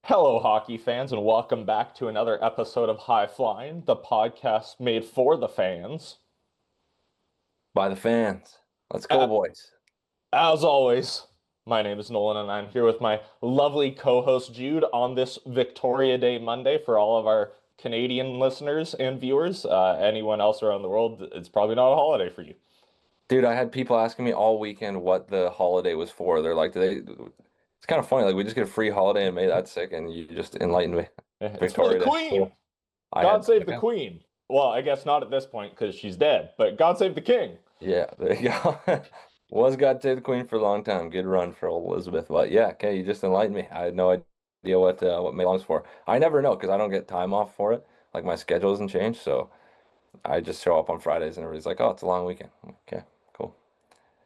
Hello, hockey fans, and welcome back to another episode of High Flying, the podcast made for the fans. By the fans. Let's go, A- boys. As always, my name is Nolan, and I'm here with my lovely co-host Jude on this Victoria Day Monday for all of our Canadian listeners and viewers. Anyone else around the world, it's probably not a holiday for you. Dude, I had people asking me all weekend what the holiday was for. They're like, it's kind of funny. Like, we just get a free holiday in May. That's sick. And you just enlightened me. It's for the Victoria Day. Queen. Cool. I God had, save the Queen. Well, I guess not at this point because she's dead, but God save the King. yeah, there you go. Was God Save the Queen for a long time. Good run for old Elizabeth. But yeah, okay, you just enlightened me. I had no idea what May longs for. I never know because I don't get time off for it. Like, my schedule doesn't change. So I just show up on Fridays and everybody's like, oh, it's a long weekend. Okay, cool.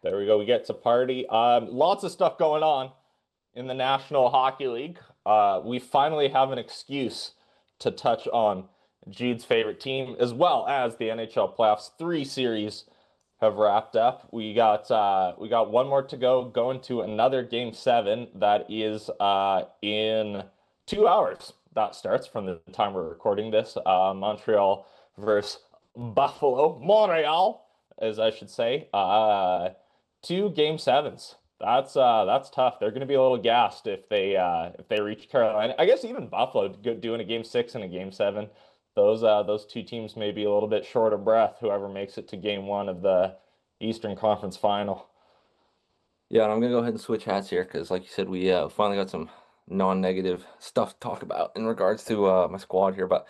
There we go. We get to party. Lots of stuff going on in the National Hockey League. We finally have an excuse to touch on Jude's favorite team, as well as the NHL playoffs. Three series have wrapped up. We got one more to go. Going to another game seven that is in 2 hours. That starts from the time we're recording this. Montreal versus Buffalo, Montreal, as I should say. Two game sevens. That's tough. They're going to be a little gassed if they reach Carolina. I guess even Buffalo doing a game six and a game seven. Those two teams may be a little bit short of breath. Whoever makes it to game one of the Eastern Conference Final. Yeah, and I'm gonna go ahead and switch hats here because, like you said, we finally got some non-negative stuff to talk about in regards to my squad here. But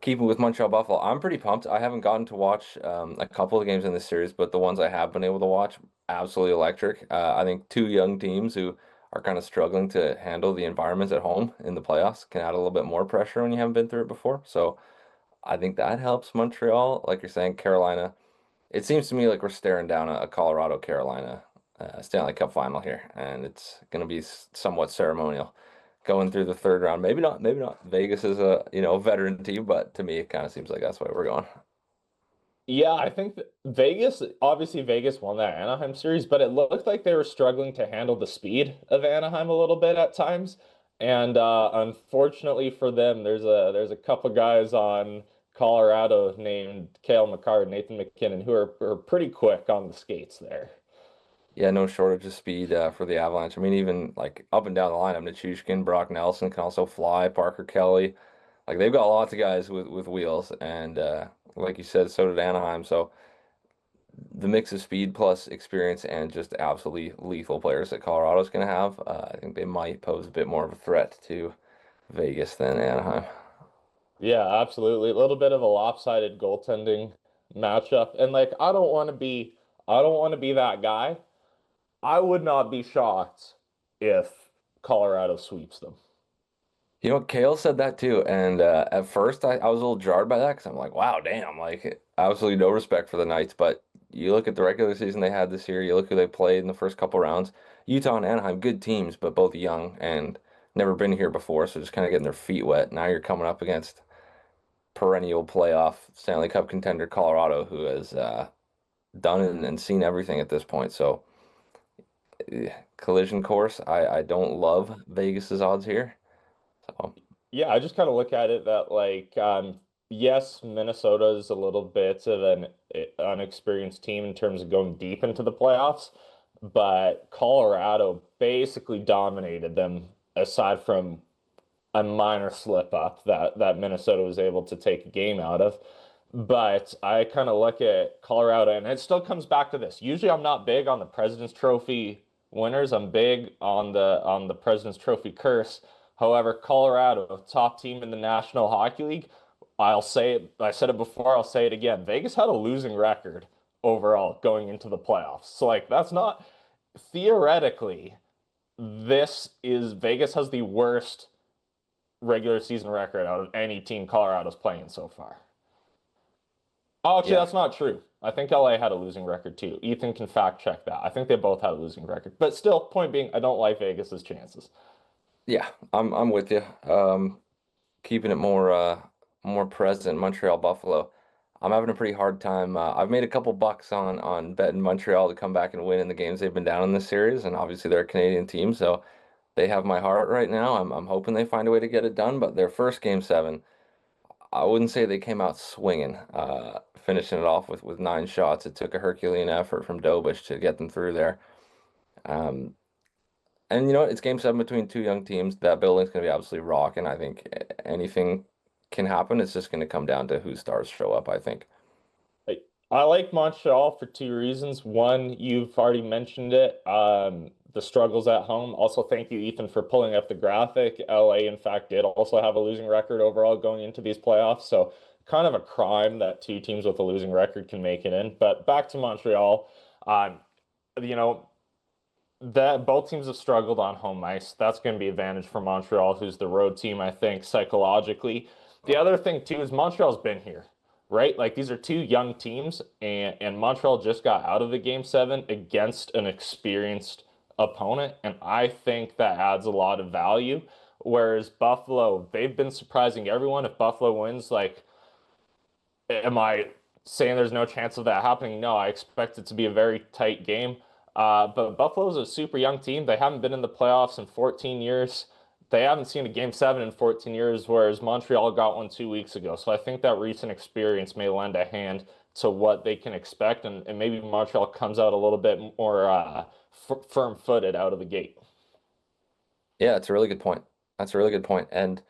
keeping with Montreal Buffalo, I'm pretty pumped. I haven't gotten to watch a couple of games in this series, but the ones I have been able to watch, absolutely electric. I think two young teams who are kind of struggling to handle the environments at home in the playoffs can add a little bit more pressure when you haven't been through it before. So I think that helps Montreal. Like you're saying, Carolina. It seems to me like we're staring down a Colorado Carolina Stanley Cup final here, and it's going to be somewhat ceremonial going through the third round. Maybe not. Maybe not. Vegas is a veteran team, but to me it kind of seems like that's why we're going. Yeah, I think that Vegas won that Anaheim series, but it looked like they were struggling to handle the speed of Anaheim a little bit at times. And unfortunately for them, there's a couple guys on Colorado named Cale Makar and Nathan McKinnon who are pretty quick on the skates there. Yeah, no shortage of speed for the Avalanche. I mean, even like up and down the line, Nichushkin, Brock Nelson can also fly. Parker Kelly, like they've got lots of guys with wheels, and like you said, so did Anaheim. So the mix of speed plus experience and just absolutely lethal players that Colorado's going to have, I think they might pose a bit more of a threat to Vegas than Anaheim. Yeah, absolutely. A little bit of a lopsided goaltending matchup. And like I don't want to be that guy. I would not be shocked if Colorado sweeps them. You know, Kale said that too, and at first I was a little jarred by that because I'm like, wow, damn, like absolutely no respect for the Knights. But you look at the regular season they had this year, you look who they played in the first couple rounds. Utah and Anaheim, good teams, but both young and never been here before, so just kind of getting their feet wet. Now you're coming up against perennial playoff Stanley Cup contender Colorado, who has done and seen everything at this point. So collision course, I don't love Vegas's odds here. So Yeah, I just kind of look at it that like yes, Minnesota is a little bit of an unexperienced team in terms of going deep into the playoffs, but Colorado basically dominated them aside from a minor slip up that Minnesota was able to take a game out of. But I kind of look at Colorado, and it still comes back to this. Usually, I'm not big on the President's Trophy winners. I'm big on the President's Trophy curse. However, Colorado, top team in the National Hockey League, I'll say it. I said it before. I'll say it again. Vegas had a losing record overall going into the playoffs. So like that's not theoretically. This is Vegas has the worst regular season record out of any team Colorado's playing so far. Oh, actually, yeah. that's not true. I think LA had a losing record too. Ethan can fact check that. I think they both had a losing record. But still, point being, I don't like Vegas's chances. Yeah, I'm with you. Keeping it more present, Montreal Buffalo. I'm having a pretty hard time. I've made a couple bucks on betting Montreal to come back and win in the games they've been down in this series, and obviously they're a Canadian team, so they have my heart right now. I'm hoping they find a way to get it done. But their first game seven, I wouldn't say they came out swinging, finishing it off with 9 shots. It took a Herculean effort from Dobish to get them through there. Um, and you know, it's game seven between two young teams. That building's going to be absolutely rocking. I think anything can happen. It's just going to come down to whose stars show up, I think. I, I like Montreal for two reasons. One, you've already mentioned it, the struggles at home. Also, thank you, Ethan, for pulling up the graphic. LA, in fact, did also have a losing record overall going into these playoffs. So, kind of a crime that two teams with a losing record can make it in. But back to Montreal, um, you know, that both teams have struggled on home ice. That's going to be advantage for Montreal, who's the road team, I think, psychologically. The other thing too is Montreal's been here, right? Like these are two young teams, and Montreal just got out of the game seven against an experienced opponent, and I think that adds a lot of value. Whereas Buffalo, they've been surprising everyone. If Buffalo wins, like am I saying there's no chance of that happening? No, I expect it to be a very tight game. But Buffalo's a super young team. They haven't been in the playoffs in 14 years. They haven't seen a game seven in 14 years, whereas Montreal got one 2 weeks ago. So I think that recent experience may lend a hand to what they can expect, and maybe Montreal comes out a little bit more firm-footed out of the gate. Yeah, it's a really good point. That's a really good point. And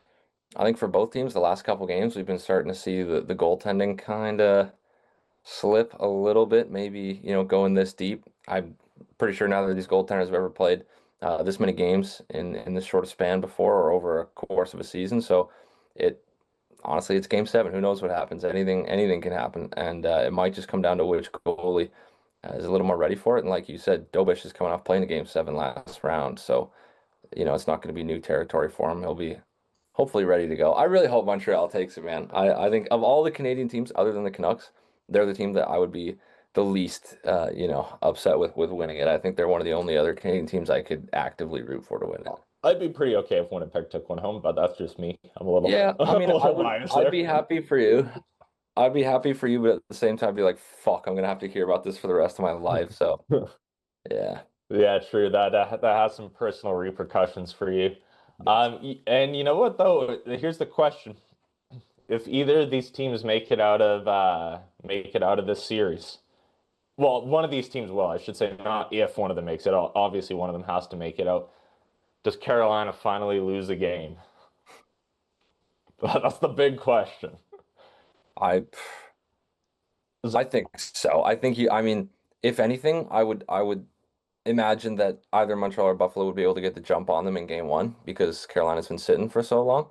I think for both teams, the last couple games, we've been starting to see the goaltending kind of slip a little bit, maybe, going this deep. I'm pretty sure neither of these goaltenders have ever played this many games in this short a span before or over a course of a season. So it honestly, it's game seven. Who knows what happens? Anything can happen, and it might just come down to which goalie is a little more ready for it. And like you said, Dobish is coming off playing a game seven last round, so it's not going to be new territory for him. He'll be hopefully ready to go. I really hope Montreal takes it, man. I think of all the Canadian teams other than the Canucks, they're the team that I would be the least, upset with winning it. I think they're one of the only other Canadian teams I could actively root for to win it. I'd be pretty okay if Winnipeg took one home, but that's just me. I'm a little, Yeah, I a mean, little biased I'd there. be happy for you. I'd be happy for you, but at the same time, be like, fuck, I'm gonna have to hear about this for the rest of my life. So, yeah. Yeah, true. That has some personal repercussions for you. And you know what though? Here's the question: if either of these teams make it out of this series, well, one of these teams will, I should say, not if one of them makes it out. Obviously, one of them has to make it out. Does Carolina finally lose a game? That's the big question. I I think so. I mean, if anything, I would imagine that either Montreal or Buffalo would be able to get the jump on them in game one because Carolina's been sitting for so long.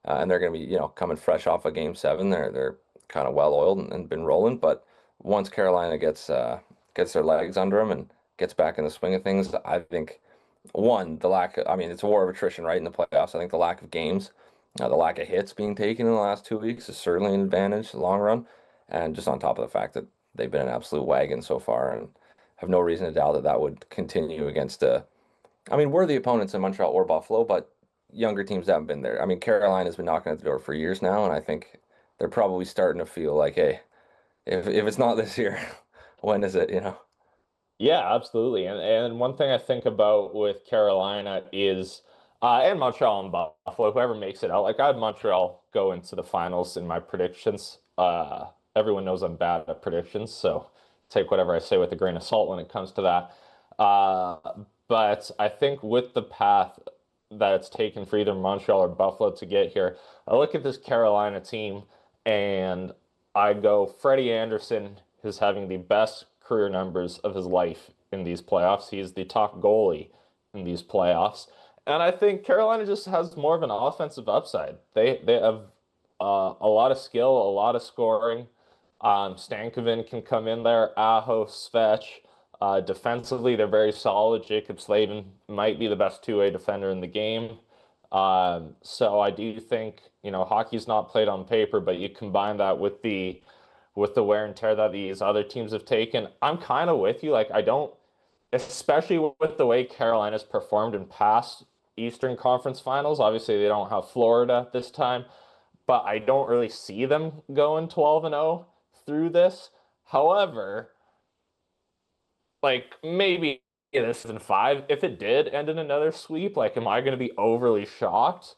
And they're going to be, coming fresh off a game seven. They're kind of well oiled and been rolling. But once Carolina gets their legs under them and gets back in the swing of things, I think one, the lack I mean, it's a war of attrition, right, in the playoffs. I think the lack of games, the lack of hits being taken in the last 2 weeks is certainly an advantage long run. And just on top of the fact that they've been an absolute wagon so far and have no reason to doubt that that would continue against I mean, worthy opponents in Montreal or Buffalo, but younger teams haven't been there. I mean, Carolina's been knocking at the door for years now, and I think they're probably starting to feel like, hey, if it's not this year, when is it, Yeah, absolutely. And one thing I think about with Carolina is and Montreal and Buffalo, whoever makes it out. Like I had Montreal go into the finals in my predictions. Everyone knows I'm bad at predictions, so take whatever I say with a grain of salt when it comes to that. Uh, but I think with the path that it's taken for either Montreal or Buffalo to get here, I look at this Carolina team and I go, Freddie Anderson is having the best career numbers of his life in these playoffs. He's the top goalie in these playoffs. And I think Carolina just has more of an offensive upside. They have a lot of skill, a lot of scoring. Stankoven can come in there. Aho, Svech. Defensively, they're very solid. Jacob Slavin might be the best two-way defender in the game. So I do think, hockey's not played on paper, but you combine that with the wear and tear that these other teams have taken. I'm kind of with you. Like I don't, especially with the way Carolina's performed in past Eastern Conference Finals. Obviously, they don't have Florida this time, but I don't really see them going 12 and 0 through this. However, like maybe this is in five. If it did end in another sweep, like, am I going to be overly shocked?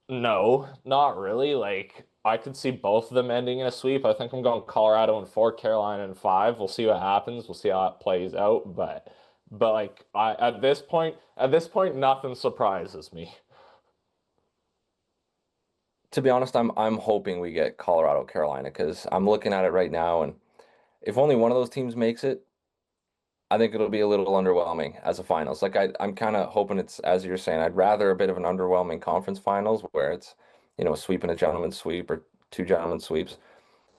No, not really. Like, I could see both of them ending in a sweep. I think I'm going Colorado in four, Carolina in five. We'll see what happens. We'll see how it plays out. But like, I at this point, nothing surprises me. To be honest, I'm hoping we get Colorado, Carolina, because I'm looking at it right now, and if only one of those teams makes it, I think it'll be a little underwhelming as a finals. Like I'm kind of hoping it's as you're saying. I'd rather a bit of an underwhelming conference finals where it's, a sweep and a gentleman's sweep or two gentlemen's sweeps,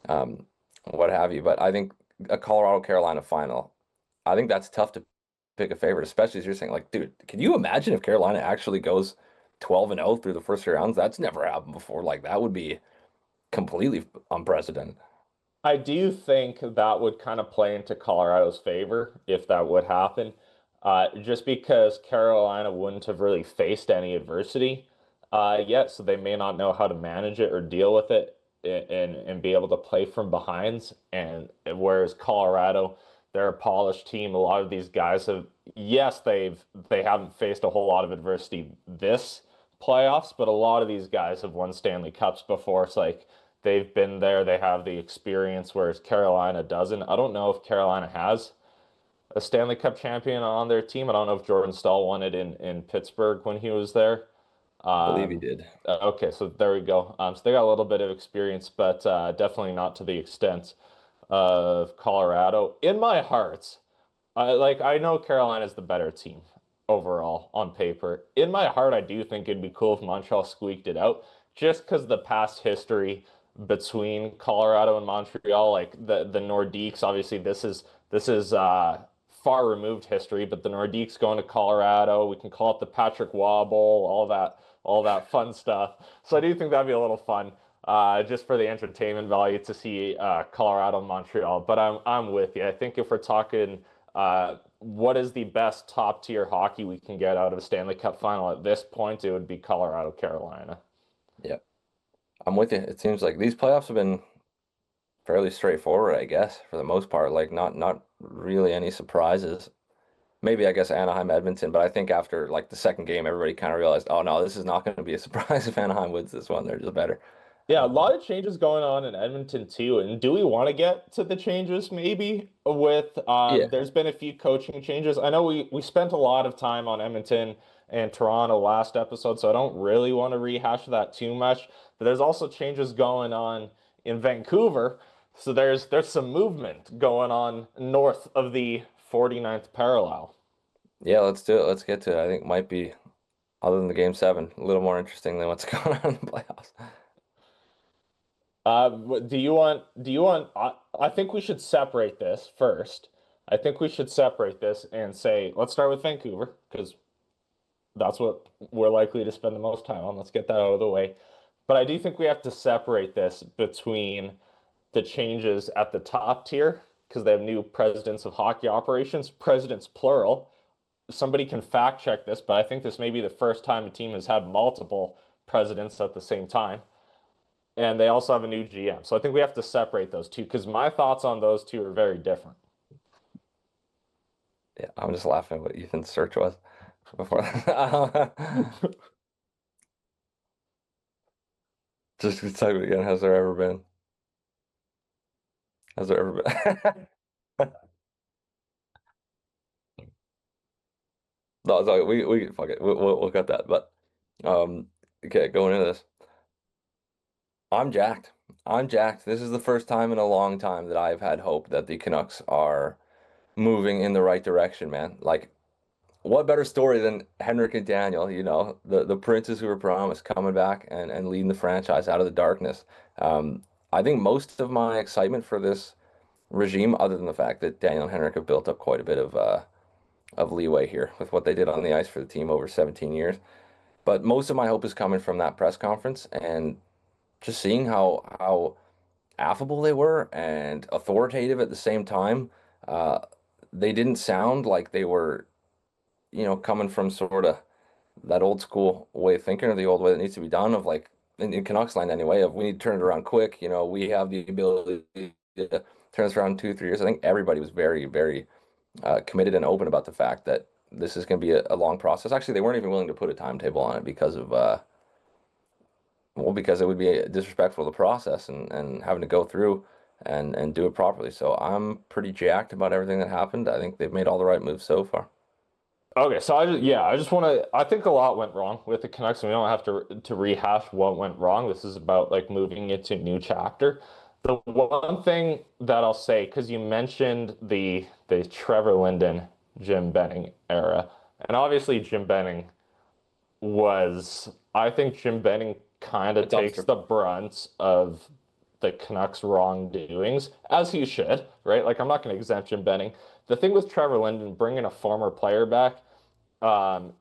um, what have you. But I think a Colorado Carolina final, I think that's tough to pick a favorite, especially as you're saying. Like, dude, can you imagine if Carolina actually goes 12-0 through the first 3 rounds? That's never happened before. Like that would be completely unprecedented. I do think that would kind of play into Colorado's favor if that would happen, just because Carolina wouldn't have really faced any adversity yet, so they may not know how to manage it or deal with it and be able to play from behinds. And whereas Colorado, they're a polished team. A lot of these guys have, yes, they haven't faced a whole lot of adversity this playoffs, but a lot of these guys have won Stanley Cups before. It's like they've been there, they have the experience, whereas Carolina doesn't. I don't know if Carolina has a Stanley Cup champion on their team. I don't know if Jordan Stahl won it in Pittsburgh when he was there. I believe he Um, did. okay, so there we go. So they got a little bit of experience, but definitely not to the extent of Colorado. In my heart, I know Carolina's the better team overall on paper. In my heart, I do think it'd be cool if Montreal squeaked it out, just because the past history between Colorado and Montreal, like the Nordiques. Obviously, this is far removed history, but the Nordiques going to Colorado, we can call it the Patrick Waugh Bowl, all that fun stuff. So I do think that'd be a little fun. Just for the entertainment value to see Colorado and Montreal. But I'm with you. I think if we're talking what is the best top tier hockey we can get out of a Stanley Cup final at this point, it would be Colorado, Carolina. Yeah, I'm with you. It seems like these playoffs have been fairly straightforward, I guess, for the most part. Like not really any surprises. Maybe I guess Anaheim, Edmonton, but I think after like the second game, everybody kind of realized, oh no, this is not going to be a surprise if Anaheim wins this one. They're just better. Yeah, a Um, lot of changes going on in Edmonton too. And do we want to get to the changes maybe with yeah, there's been a few coaching changes. I know we spent a lot of time on Edmonton and Toronto last episode, so I don't really want to rehash that too much. But there's also changes going on in Vancouver. So there's some movement going on north of the 49th parallel. yeah, let's do it. Let's get to it. I think it might be, other than the game seven, a little more interesting than what's going on in the playoffs. Do you want, I think we should separate this first. I think we should separate this and say, let's start with Vancouver because that's what we're likely to spend the most time on. Let's get that out of the way. But I do think we have to separate this between the changes at the top tier because they have new presidents of hockey operations, presidents plural. Somebody can fact check this, but I think this may be the first time a team has had multiple presidents at the same time. And they also have a new GM. So I think we have to separate those two because my thoughts on those two are very different. Yeah, I'm just laughing at what Ethan's search was before that. Just to tell you again, has there ever been? Has there ever been? No, it's like we fuck it. We'll cut that. But okay, going into this, I'm jacked. I'm jacked. This is the first time in a long time that I've had hope that the Canucks are moving in the right direction, man. Like, what better story than Henrik and Daniel, the princes who were promised coming back and leading the franchise out of the darkness. I think most of my excitement for this regime, other than the fact that Daniel and Henrik have built up quite a bit of leeway here with what they did on the ice for the team over 17 years. But most of my hope is coming from that press conference and just seeing how affable they were and authoritative at the same time. Uh, they didn't sound like they were, coming from sort of that old school way of thinking or the old way that needs to be done of like in Canucks land anyway, of we need to turn it around quick. We have the ability to turn this around in 2, 3 years. I think everybody was very, very committed and open about the fact that this is going to be a long process. Actually, they weren't even willing to put a timetable on it because of well, because it would be disrespectful to the process and having to go through and do it properly. So I'm pretty jacked about everything that happened. I think they've made all the right moves so far. Okay, so I just want to. I think a lot went wrong with the Canucks, and we don't have to rehash what went wrong. This is about like moving into a new chapter. The one thing that I'll say, because you mentioned the Trevor Linden, Jim Benning era, and obviously Jim Benning was, I think Jim Benning kind A of takes dumpster. the brunt of the Canucks' wrongdoings, as he should, right? Like, I'm not going to exempt Jim Benning. The thing with Trevor Linden, bringing a former player back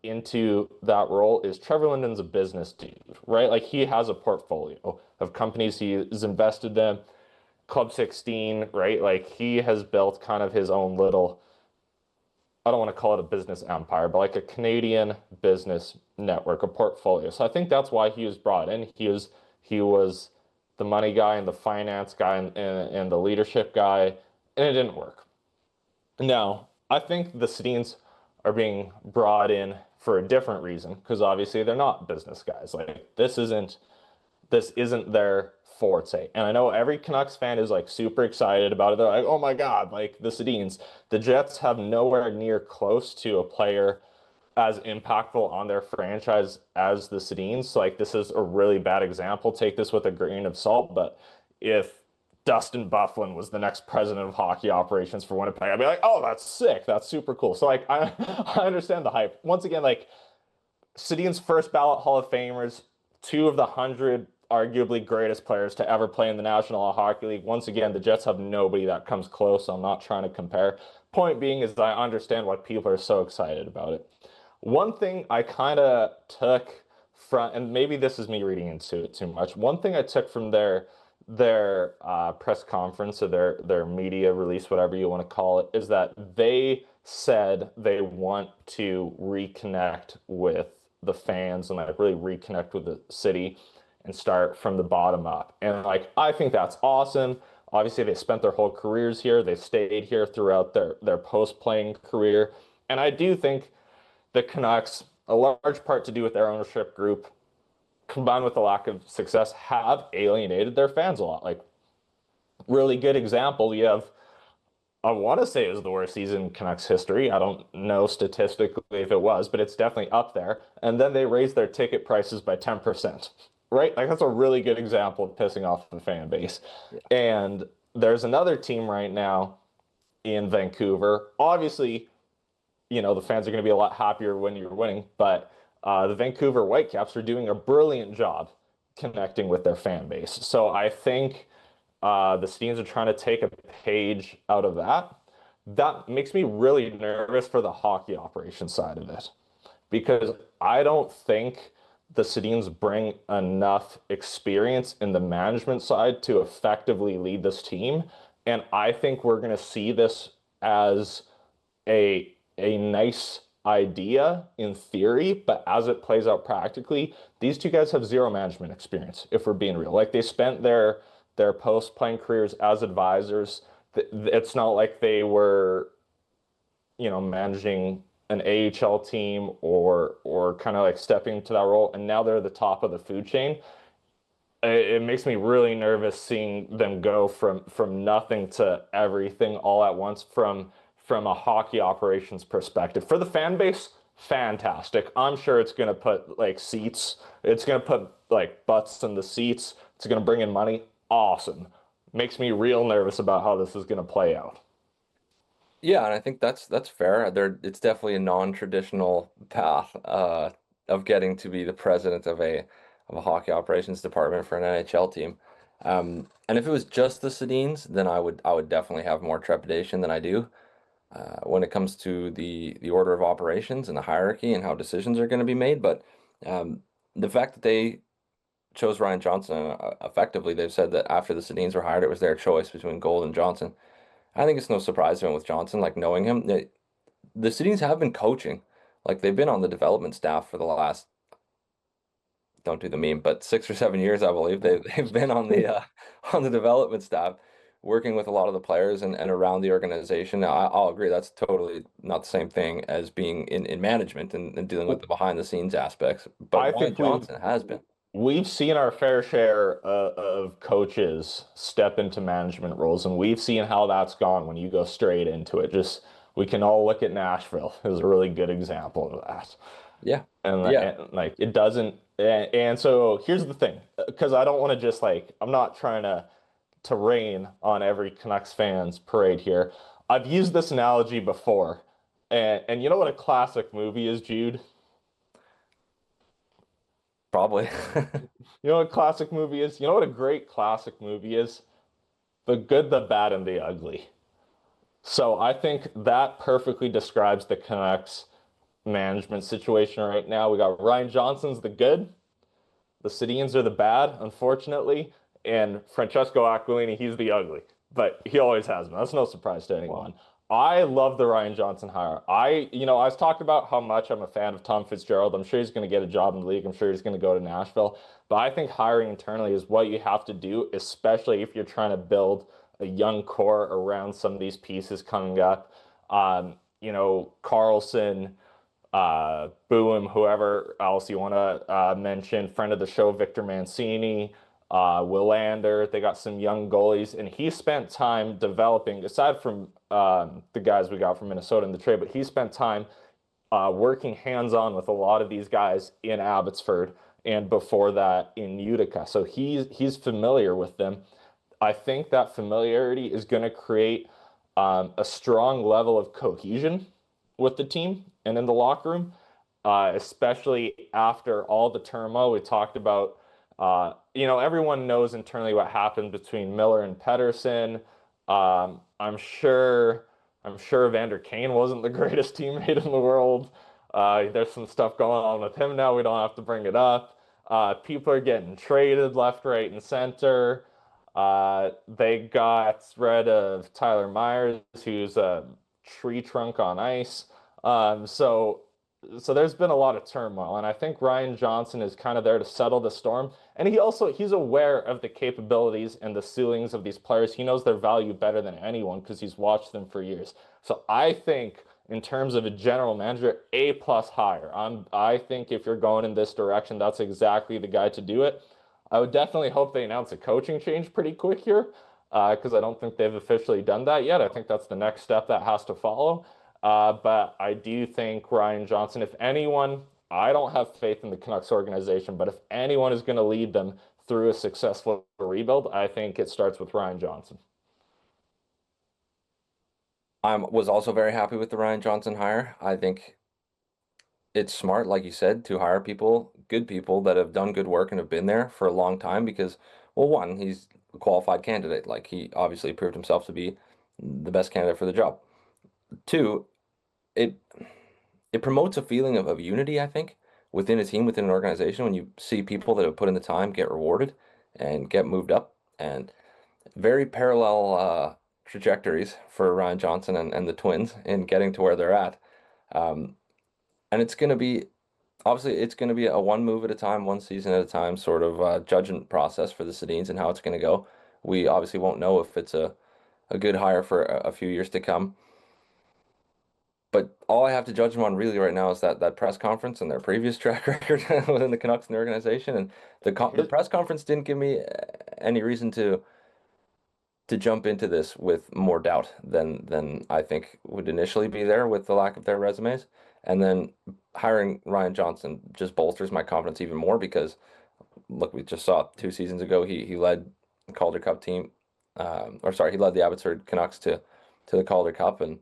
into that role is Trevor Linden's a business dude, right? Like, he has a portfolio of companies he's invested in, Club 16, right? Like, he has built kind of his own little, I don't want to call it a business empire, but like a Canadian business network, a portfolio. So I think that's why he was brought in. He was the money guy and the finance guy and the leadership guy, and it didn't work. Now, I think the Sedins are being brought in for a different reason because obviously they're not business guys. Like this isn't their forte. And I know every Canucks fan is like super excited about it. They're like, oh my God, like the Sedins. The Jets have nowhere near close to a player as impactful on their franchise as the Sedins. So, like, this is a really bad example. Take this with a grain of salt. But if Dustin Bufflin was the next president of hockey operations for Winnipeg, I'd be like, oh, that's sick. That's super cool. So, like, I understand the hype. Once again, like, Sedin's first ballot Hall of Famers, two of the 100 arguably greatest players to ever play in the National Hockey League. Once again, the Jets have nobody that comes close. So I'm not trying to compare. Point being is I understand why people are so excited about it. One thing I kind of took from, and maybe this is me reading into it too much. One thing I took from their press conference or their media release, whatever you want to call it, is that they said they want to reconnect with the fans and like really reconnect with the city and start from the bottom up. And like I think that's awesome. Obviously, they spent their whole careers here. They stayed here throughout their post-playing career. And I do think the Canucks, a large part to do with their ownership group, combined with the lack of success, have alienated their fans a lot. Like, really good example, you have, I want to say it was the worst season in Canucks history. I don't know statistically if it was, but it's definitely up there. And then they raised their ticket prices by 10%, right? Like, that's a really good example of pissing off the fan base. Yeah. And there's another team right now in Vancouver. Obviously, the fans are going to be a lot happier when you're winning. But the Vancouver Whitecaps are doing a brilliant job connecting with their fan base. So I think the Steams are trying to take a page out of that. That makes me really nervous for the hockey operation side of it because I don't think the Sedins bring enough experience in the management side to effectively lead this team. And I think we're going to see this as a nice idea in theory, but as it plays out practically, these two guys have zero management experience, if we're being real. Like they spent their post-playing careers as advisors. It's not like they were, managing an AHL team or kind of like stepping into that role, and now they're the top of the food chain. It makes me really nervous seeing them go from nothing to everything all at once from a hockey operations perspective. For the fan base, fantastic. I'm sure it's going to put like seats, it's going to put like butts in the seats, it's going to bring in money. Awesome. Makes me real nervous about how this is going to play out. Yeah, and I think that's fair. It's definitely a non-traditional path of getting to be the president of a hockey operations department for an NHL team. And if it was just the Sedins, then I would definitely have more trepidation than I do when it comes to the order of operations and the hierarchy and how decisions are going to be made. But um, the fact that they chose Ryan Johnson, effectively, they've said that after the Sedins were hired, it was their choice between Gold and Johnson. I think it's no surprise to him with Johnson, like knowing him. The Sedins have been coaching, like they've been on the development staff for the last, don't do the meme, but 6 or 7 years, I believe they've been on the development staff working with a lot of the players and around the organization. I'll agree that's totally not the same thing as being in management and dealing with the behind the scenes aspects. But I Ryan think we've Johnson has been. we've seen our fair share of coaches step into management roles, and we've seen how that's gone when you go straight into it. Just we can all look at Nashville as a really good example of that. Yeah. Yeah. And like it doesn't and so here's the thing, because I don't want to just like I'm not trying to rain on every Canucks fans parade here. I've used this analogy before, and you know what a classic movie is, Jude? Probably. You know what a classic movie is? You know what a great classic movie is? The Good, the Bad, and the Ugly. So I think that perfectly describes the Canucks management situation right now. We got Ryan Johnson's the good, the Sedins are the bad, unfortunately, and Francesco Aquilini, he's the ugly. But he always has been. That's no surprise to anyone. I love the Ryan Johnson hire. I was talking about how much I'm a fan of Tom Fitzgerald. I'm sure he's going to get a job in the league. I'm sure he's going to go to Nashville. But I think hiring internally is what you have to do, especially if you're trying to build a young core around some of these pieces coming up. Carlson, Boom, whoever else you want to mention, friend of the show, Victor Mancini, Willander. They got some young goalies, and he spent time developing, aside from the guys we got from Minnesota in the trade, but he spent time working hands-on with a lot of these guys in Abbotsford and before that in Utica. So he's familiar with them. I think that familiarity is going to create a strong level of cohesion with the team and in the locker room, especially after all the turmoil we talked about. Everyone knows internally what happened between Miller and Pedersen. I'm sure Vander Kane wasn't the greatest teammate in the world. There's some stuff going on with him now. We don't have to bring it up. People are getting traded left, right, and center. They got rid of Tyler Myers, who's a tree trunk on ice. So there's been a lot of turmoil, and I think Ryan Johnson is kind of there to settle the storm. And he's aware of the capabilities and the ceilings of these players. He knows their value better than anyone because he's watched them for years. So I think in terms of a general manager, A plus hire. I think if you're going in this direction, that's exactly the guy to do it. I would definitely hope they announce a coaching change pretty quick here, because I don't think they've officially done that yet. I think that's the next step that has to follow. But I do think Ryan Johnson, if anyone, I don't have faith in the Canucks organization, but if anyone is going to lead them through a successful rebuild, I think it starts with Ryan Johnson. I was also very happy with the Ryan Johnson hire. I think it's smart, like you said, to hire people, good people that have done good work and have been there for a long time because, well, one, he's a qualified candidate. Like he obviously proved himself to be the best candidate for the job. Two, it it promotes a feeling of unity, I think, within a team, within an organization, when you see people that have put in the time get rewarded and get moved up. And very parallel trajectories for Ryan Johnson and the Twins in getting to where they're at. Um, and it's going to be obviously it's going to be a one move at a time, one season at a time sort of judgment process for the Sedins and how it's going to go. We obviously won't know if it's a good hire for a few years to come. But all I have to judge them on really right now is that press conference and their previous track record within the Canucks and the organization. And the press conference didn't give me any reason to jump into this with more doubt than I think would initially be there with the lack of their resumes. And then hiring Ryan Johnson just bolsters my confidence even more because look, we just saw 2 seasons ago he led the Calder Cup team, he led the Abbotsford Canucks to the Calder Cup and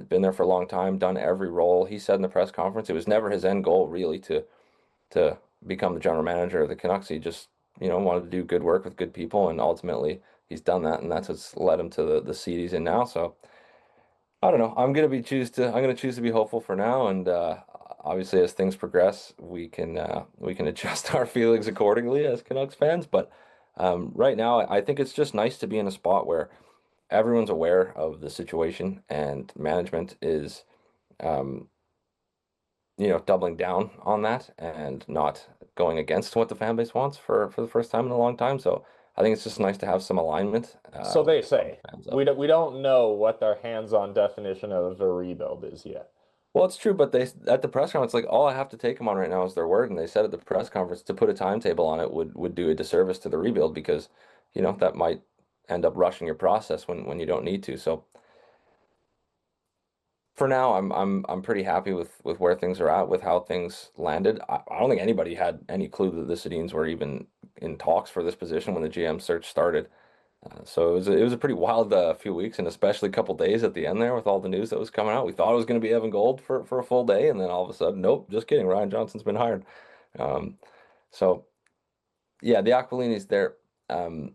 been there for a long time, done every role. He said in the press conference it was never his end goal really to become the general manager of the Canucks. He just wanted to do good work with good people, and ultimately he's done that, and that's what's led him to the seat he's in now. So I don't know. I'm gonna choose to be hopeful for now, and obviously as things progress, we can adjust our feelings accordingly as Canucks fans. But right now, I think it's just nice to be in a spot where everyone's aware of the situation and management is um, doubling down on that and not going against what the fan base wants for the first time in a long time. So I think it's just nice to have some alignment So they from say. the fans up. We don't know what their hands-on definition of a rebuild is yet. Well, it's true, but they at the press conference, like all I have to take them on right now is their word, and they said at the press conference to put a timetable on it would do a disservice to the rebuild because, that might end up rushing your process when you don't need to. So for now, I'm pretty happy with where things are at, with how things landed. I don't think anybody had any clue that the Sedins were even in talks for this position when the GM search started. So it was a pretty wild few weeks, and especially a couple days at the end there with all the news that was coming out. We thought it was going to be Evan Gold for a full day, and then all of a sudden, nope, just kidding. Ryan Johnson's been hired. Um, so yeah, the Aquilini's there. Um,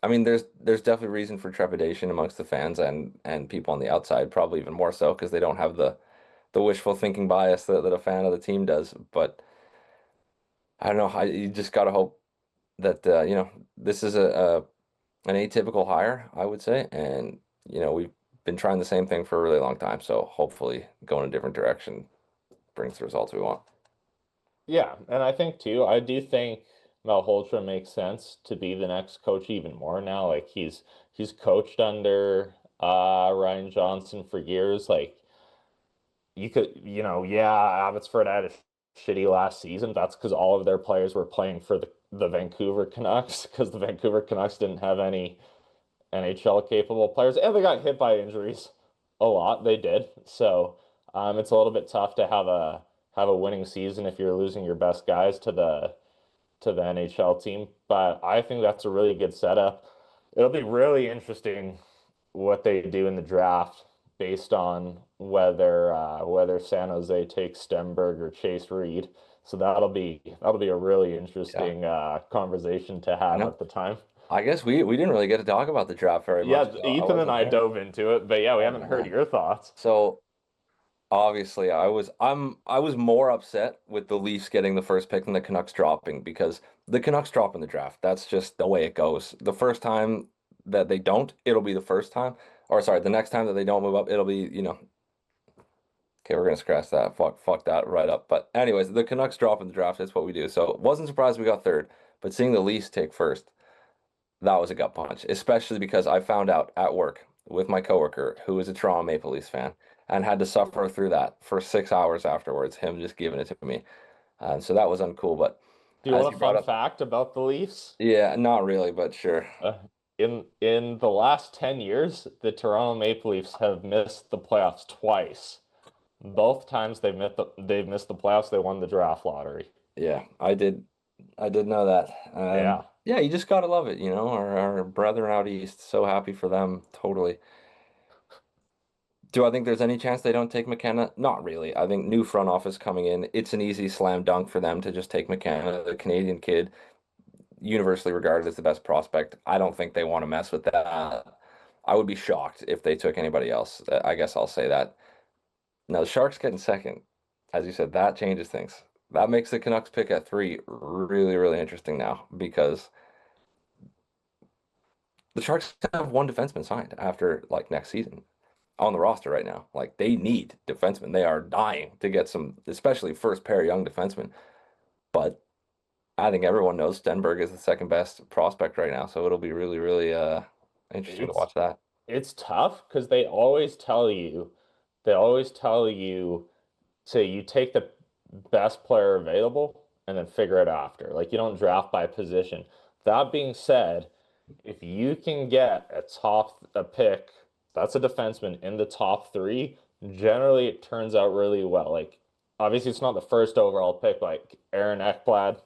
I mean, there's definitely reason for trepidation amongst the fans and people on the outside, probably even more so because they don't have the wishful thinking bias that a fan of the team does. But I don't know. You just got to hope that this is an atypical hire, I would say. And, we've been trying the same thing for a really long time. So hopefully going a different direction brings the results we want. Yeah, and I think too, I do think Malhotra makes sense to be the next coach even more now. Like he's coached under Ryan Johnson for years. Like you could, yeah, Abbotsford had a shitty last season. That's because all of their players were playing for the Vancouver Canucks because the Vancouver Canucks didn't have any NHL capable players, and they got hit by injuries a lot. They did. So it's a little bit tough to have a winning season if you're losing your best guys to the NHL team. But I think that's a really good setup. It'll be really interesting what they do in the draft based on whether San Jose takes Stenberg or Chase Reed. So that'll be a really Yeah. interesting conversation to I have know. at the time. I guess we didn't really get to talk about the draft very much Yeah, 'cause I Ethan and wasn't I there. dove into it, but yeah, we Oh haven't heard man. your thoughts. So obviously, I was more upset with the Leafs getting the first pick than the Canucks dropping because the Canucks drop in the draft. That's just the way it goes. The first time that they don't, it'll be the first time. Or sorry, the next time that they don't move up, it'll be, okay, we're gonna scratch that. Fuck that right up. But anyways, the Canucks drop in the draft. That's what we do. So wasn't surprised we got third, but seeing the Leafs take first, that was a gut punch, especially because I found out at work with my coworker who is a Toronto Maple Leafs fan and had to suffer through that for 6 hours afterwards, him just giving it to me. So that was uncool. But Do you as want you a brought fun up, fact about the Leafs? yeah, not really, but sure. Uh, in the last 10 years, the Toronto Maple Leafs have missed the playoffs twice. Both times they've missed the playoffs, they won the draft lottery. Yeah, I did know that. Yeah. Yeah, you just gotta love it, our brethren out east. So happy for them, totally. Do I think there's any chance they don't take McKenna? Not really. I think new front office coming in, it's an easy slam dunk for them to just take McKenna, the Canadian kid, universally regarded as the best prospect. I don't think they want to mess with that. I would be shocked if they took anybody else. I guess I'll say that. Now the Sharks getting second, as you said, that changes things. That makes the Canucks pick at three really, really interesting now because the Sharks have one defenseman signed after like next season on the roster right now. Like they need defensemen. They are dying to get some, especially first pair young defensemen. But I think everyone knows Stenberg is the second best prospect right now, so it'll be really, really interesting to It's watch that. it's tough because they always tell you to you take the best player available and then figure it after. Like you don't draft by position. That being said, if you can get a pick, that's a defenseman in the top three, generally it turns out really well. Like obviously it's not the first overall pick, like Aaron Ekblad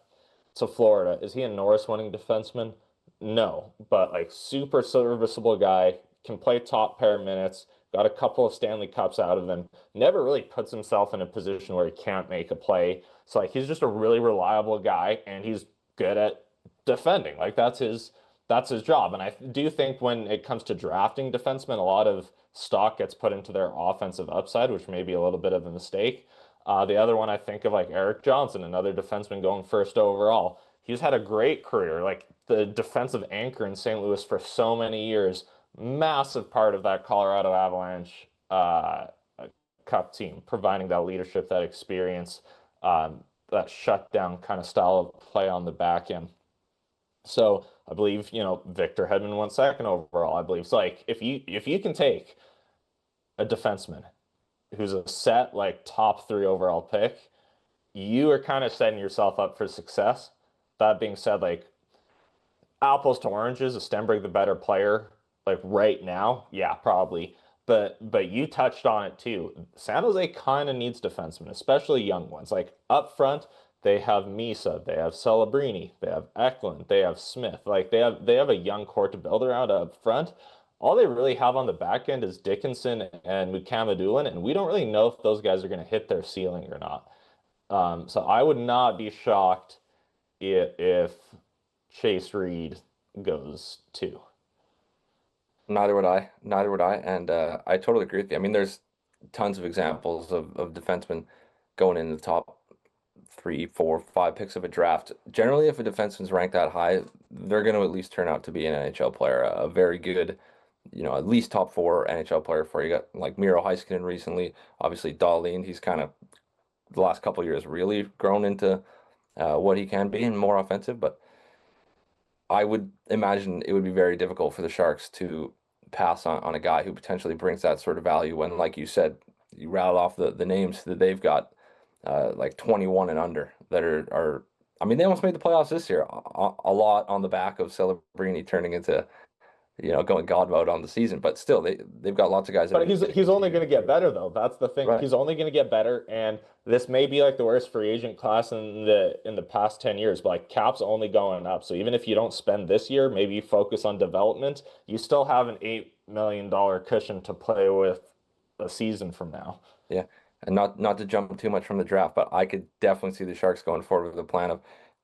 to Florida. Is he a Norris winning defenseman? No, but like super serviceable guy, can play top pair minutes, got a couple of Stanley Cups out of him, never really puts himself in a position where he can't make a play. So like he's just a really reliable guy and he's good at defending. Like that's his job. And I do think when it comes to drafting defensemen, a lot of stock gets put into their offensive upside, which may be a little bit of a mistake. The other one I think of like Eric Johnson, another defenseman going first overall. He's had a great career, like the defensive anchor in St. Louis for so many years. Massive part of that Colorado Avalanche Cup team, providing that leadership, that experience, that shutdown kind of style of play on the back end. So I believe, Victor Hedman went second overall, I believe. So like if you can take a defenseman who's a set like top three overall pick, you are kind of setting yourself up for success. That being said, like apples to oranges, is Stenberg the better player like right now? Yeah, probably. But you touched on it too. San Jose kind of needs defensemen, especially young ones. Like up front, they have Misa, they have Celebrini, they have Eklund, they have Smith. Like they have a young core to build around up front. All they really have on the back end is Dickinson and Mukamadulin, and we don't really know if those guys are going to hit their ceiling or not. So I would not be shocked if Chase Reed goes too. Neither would I. Neither would I. And I totally agree with you. I mean, there's tons of examples of defensemen going in the top three, four, five picks of a draft. Generally, if a defenseman's ranked that high, they're going to at least turn out to be an NHL player, a very good, at least top four NHL player for you. Got like Miro Heiskanen recently, obviously Dahlin. He's kind of the last couple of years really grown into what he can be and more offensive. But I would imagine it would be very difficult for the Sharks to pass on a guy who potentially brings that sort of value when, like you said, you rattle off the names that they've got, like 21 and under that are I mean, they almost made the playoffs this year, a lot on the back of Celebrini turning into, going God mode on the season. But still, they've got lots of guys that are But just he's going to he's only continue going to to get improve. better though. That's the thing. Right. He's only going to get better, and this may be like the worst free agent class in the past 10 years, but like cap's only going up. So even if you don't spend this year, maybe you focus on development, you still have an $8 million cushion to play with a season from now. Yeah, and not to jump too much from the draft, but I could definitely see the Sharks going forward with a plan of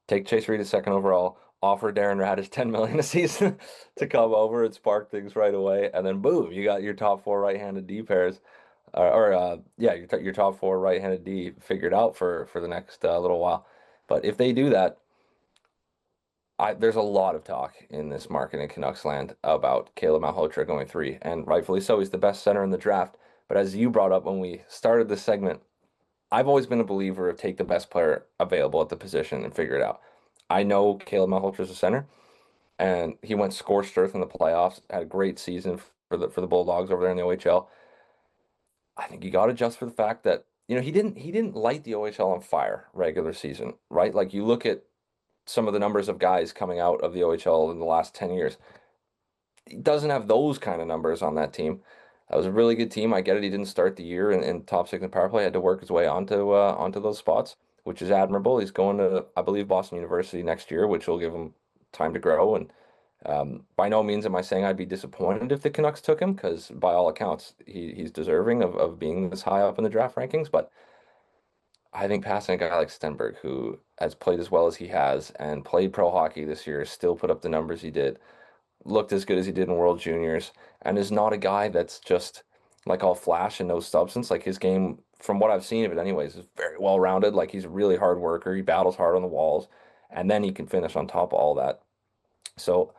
take Chase Reed a second overall, offer Darren Radish 10 million a season to come over and spark things right away, and then boom, you got your top four right-handed D pairs, yeah, your top four right-handed D figured out for the next little while. But if they do that, there's a lot of talk in this market in Canucks land about Caleb Malhotra going three, and rightfully so. He's the best center in the draft. But as you brought up when we started this segment, I've always been a believer of take the best player available at the position and figure it out. I know Caleb Malhotra is a center, and he went scorched earth in the playoffs. Had a great season for the Bulldogs over there in the OHL. I think you got to adjust for the fact that he didn't light the OHL on fire regular season, right? Like you look at some of the numbers of guys coming out of the OHL in the last 10 years. He doesn't have those kind of numbers on that team. That was a really good team. I get it. He didn't start the year in top six in power play. Had to work his way onto those spots, which is admirable. He's going to, I believe, Boston University next year, which will give him time to grow. And by no means am I saying I'd be disappointed if the Canucks took him, because by all accounts, he's deserving of being this high up in the draft rankings. But I think passing a guy like Stenberg, who has played as well as he has and played pro hockey this year, still put up the numbers he did, looked as good as he did in World Juniors, and is not a guy that's just like all flash and no substance. Like his game, from what I've seen of it anyways, is very well rounded. Like he's a really hard worker. He battles hard on the walls, and then he can finish on top of all that. So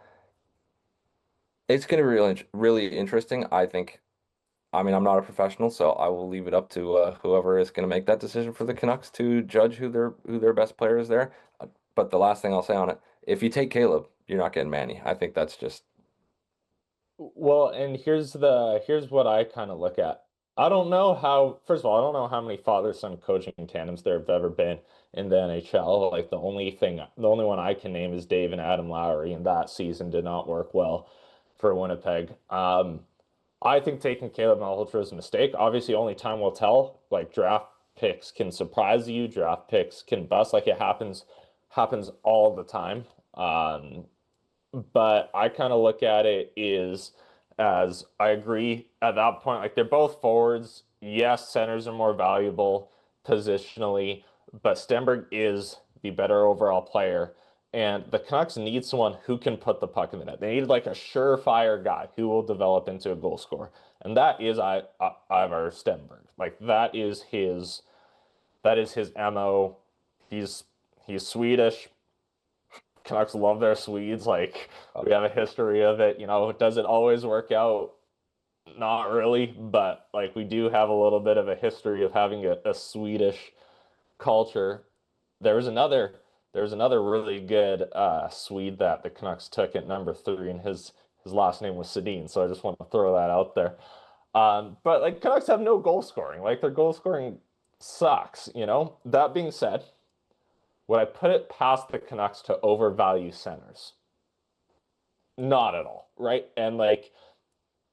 it's going to be really interesting. I think. I mean, I'm not a professional, so I will leave it up to whoever is going to make that decision for the Canucks to judge who their best player is there. But the last thing I'll say on it, if you take Caleb, you're not getting Manny. I think that's just Well, and here's what I kind of look at. I don't know how, first of all, I don't know how many father-son coaching tandems there have ever been in the NHL. Like the only one I can name is Dave and Adam Lowry, and that season did not work well for Winnipeg. I think taking Caleb Malhotra is a mistake. Obviously, only time will tell. Like draft picks can surprise you, draft picks can bust. Like it happens all the time. But I kind of look at it is as I agree at that point, like they're both forwards. Yes, centers are more valuable positionally, but Stenberg is the better overall player. And the Canucks need someone who can put the puck in the net. They need like a surefire guy who will develop into a goal scorer. And that is Ivar Stenberg. Like that is his MO. He's he's Swedish. Canucks love their Swedes. Like we have a history of it. Does it always work out? Not really, but like we do have a little bit of a history of having a Swedish culture. There was another there's another really good Swede that the Canucks took at number 3, and his last name was Sedin. So I just want to throw that out there. But like Canucks have no goal scoring. Like their goal scoring sucks, you know? That being said, would I put it past the Canucks to overvalue centers? Not at all, right? And like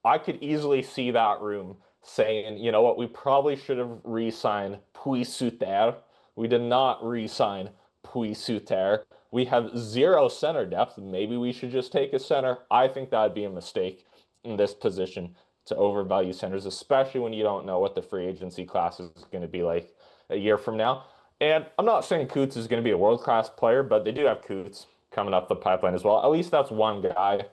I could easily see that room saying, you know what, we probably should have re-signed Puy-Suter. We did not re-sign Puy-Suter. We have zero center depth. Maybe we should just take a center. I think that'd be a mistake in this position to overvalue centers, especially when you don't know what the free agency class is going to be like a year from now. And I'm not saying Coots is going to be a world-class player, but they do have Coots coming up the pipeline as well. At least that's one guy.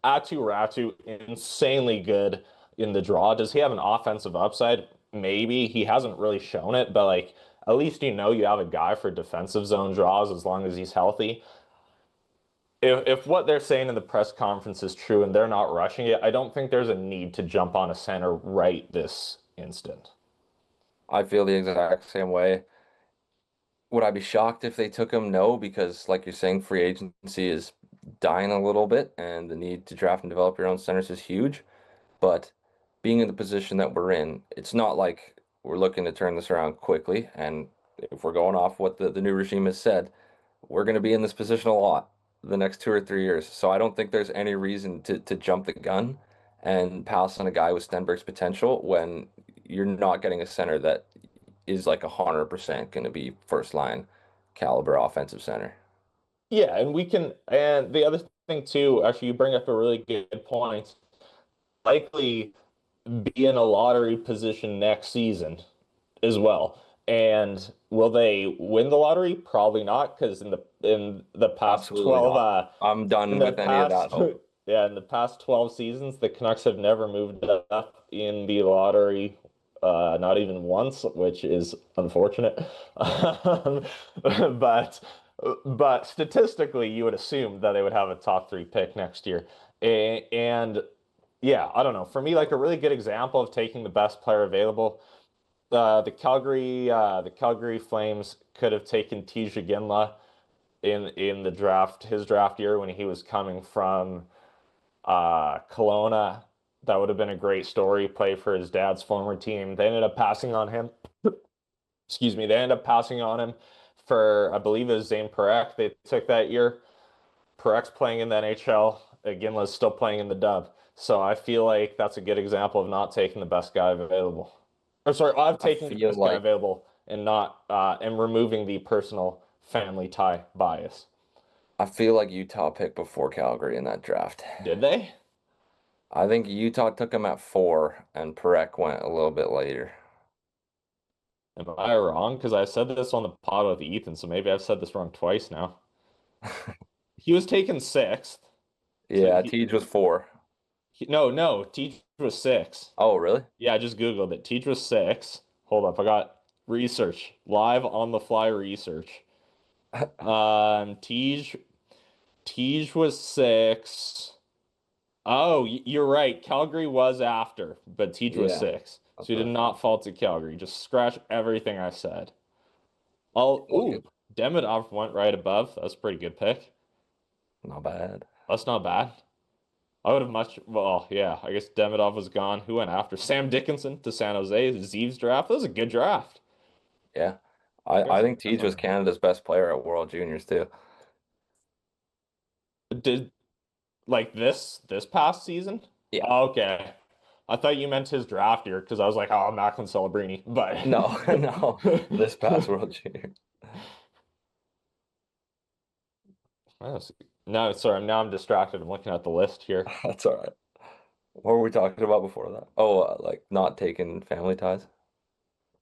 Atu Ratu, insanely good in the draw. Does he have an offensive upside? Maybe. He hasn't really shown it, but like at least you know you have a guy for defensive zone draws as long as he's healthy. If what they're saying in the press conference is true and they're not rushing it, I don't think there's a need to jump on a center right this instant. I feel the exact same way. Would I be shocked if they took him? No, because like you're saying, free agency is dying a little bit, and the need to draft and develop your own centers is huge. But being in the position that we're in, it's not like we're looking to turn this around quickly. And if we're going off what the new regime has said, we're going to be in this position a lot the next 2 or 3 years. So I don't think there's any reason to jump the gun and pass on a guy with Stenberg's potential when you're not getting a center that is like 100% going to be first line caliber offensive center. Yeah, and we can, and the other thing too, actually, you bring up a really good point. Likely be in a lottery position next season as well. And will they win the lottery? Probably not, because in the past Absolutely 12 not. I'm in done the with any of past that hope. yeah, in the past 12 seasons, the Canucks have never moved up in the lottery, not even once, which is unfortunate. Um, but but statistically, you would assume that they would have a top 3 pick next year. And yeah, I don't know. For me, like a really good example of taking the best player available, the Calgary Flames could have taken Tij Ginla in the draft, his draft year when he was coming from Kelowna. That would have been a great story, play for his dad's former team. They ended up passing on him. Excuse me. They ended up passing on him for, I believe it was Zane Parekh they took that year. Parek's playing in the NHL. Ginla's still playing in the dub. So I feel like that's a good example of not taking the best guy available. Or sorry, I've I taken the feel best guy like available and not and removing the personal family tie bias. I feel like Utah picked before Calgary in that draft. Did they? I think Utah took him at 4 and Parekh went a little bit later. Am I wrong? Because I said this on the pod with Ethan, so maybe I've said this wrong twice now. He was taken sixth. So Yeah, Tej was 4. no, Teach was six. Oh, really? Yeah, I just Googled it. Teach was six. Hold up, I got research. Live on the fly research. Tej was six. Oh, you're right. Calgary was after, but Tej was Yeah, six. So that's you what did I not thought. fall to Calgary. Just scratch everything I said. Oh, All ooh, good. Demidov went right above. That's a pretty good pick. Not bad. That's not bad. I would have well, yeah, I guess Demidov was gone. Who went after? Sam Dickinson to San Jose. Zeeves draft. That was a good draft. Yeah. Got I some think guys Tej on was there. Canada's best player at World Juniors too. Did like this past season? Yeah. Oh, okay. I thought you meant his draft year because I was like, oh, Macklin Celebrini. But No, no. This past World Junior. no, sorry. Now I'm distracted. I'm looking at the list here. That's all right. What were we talking about before that? Oh, like not taking family ties?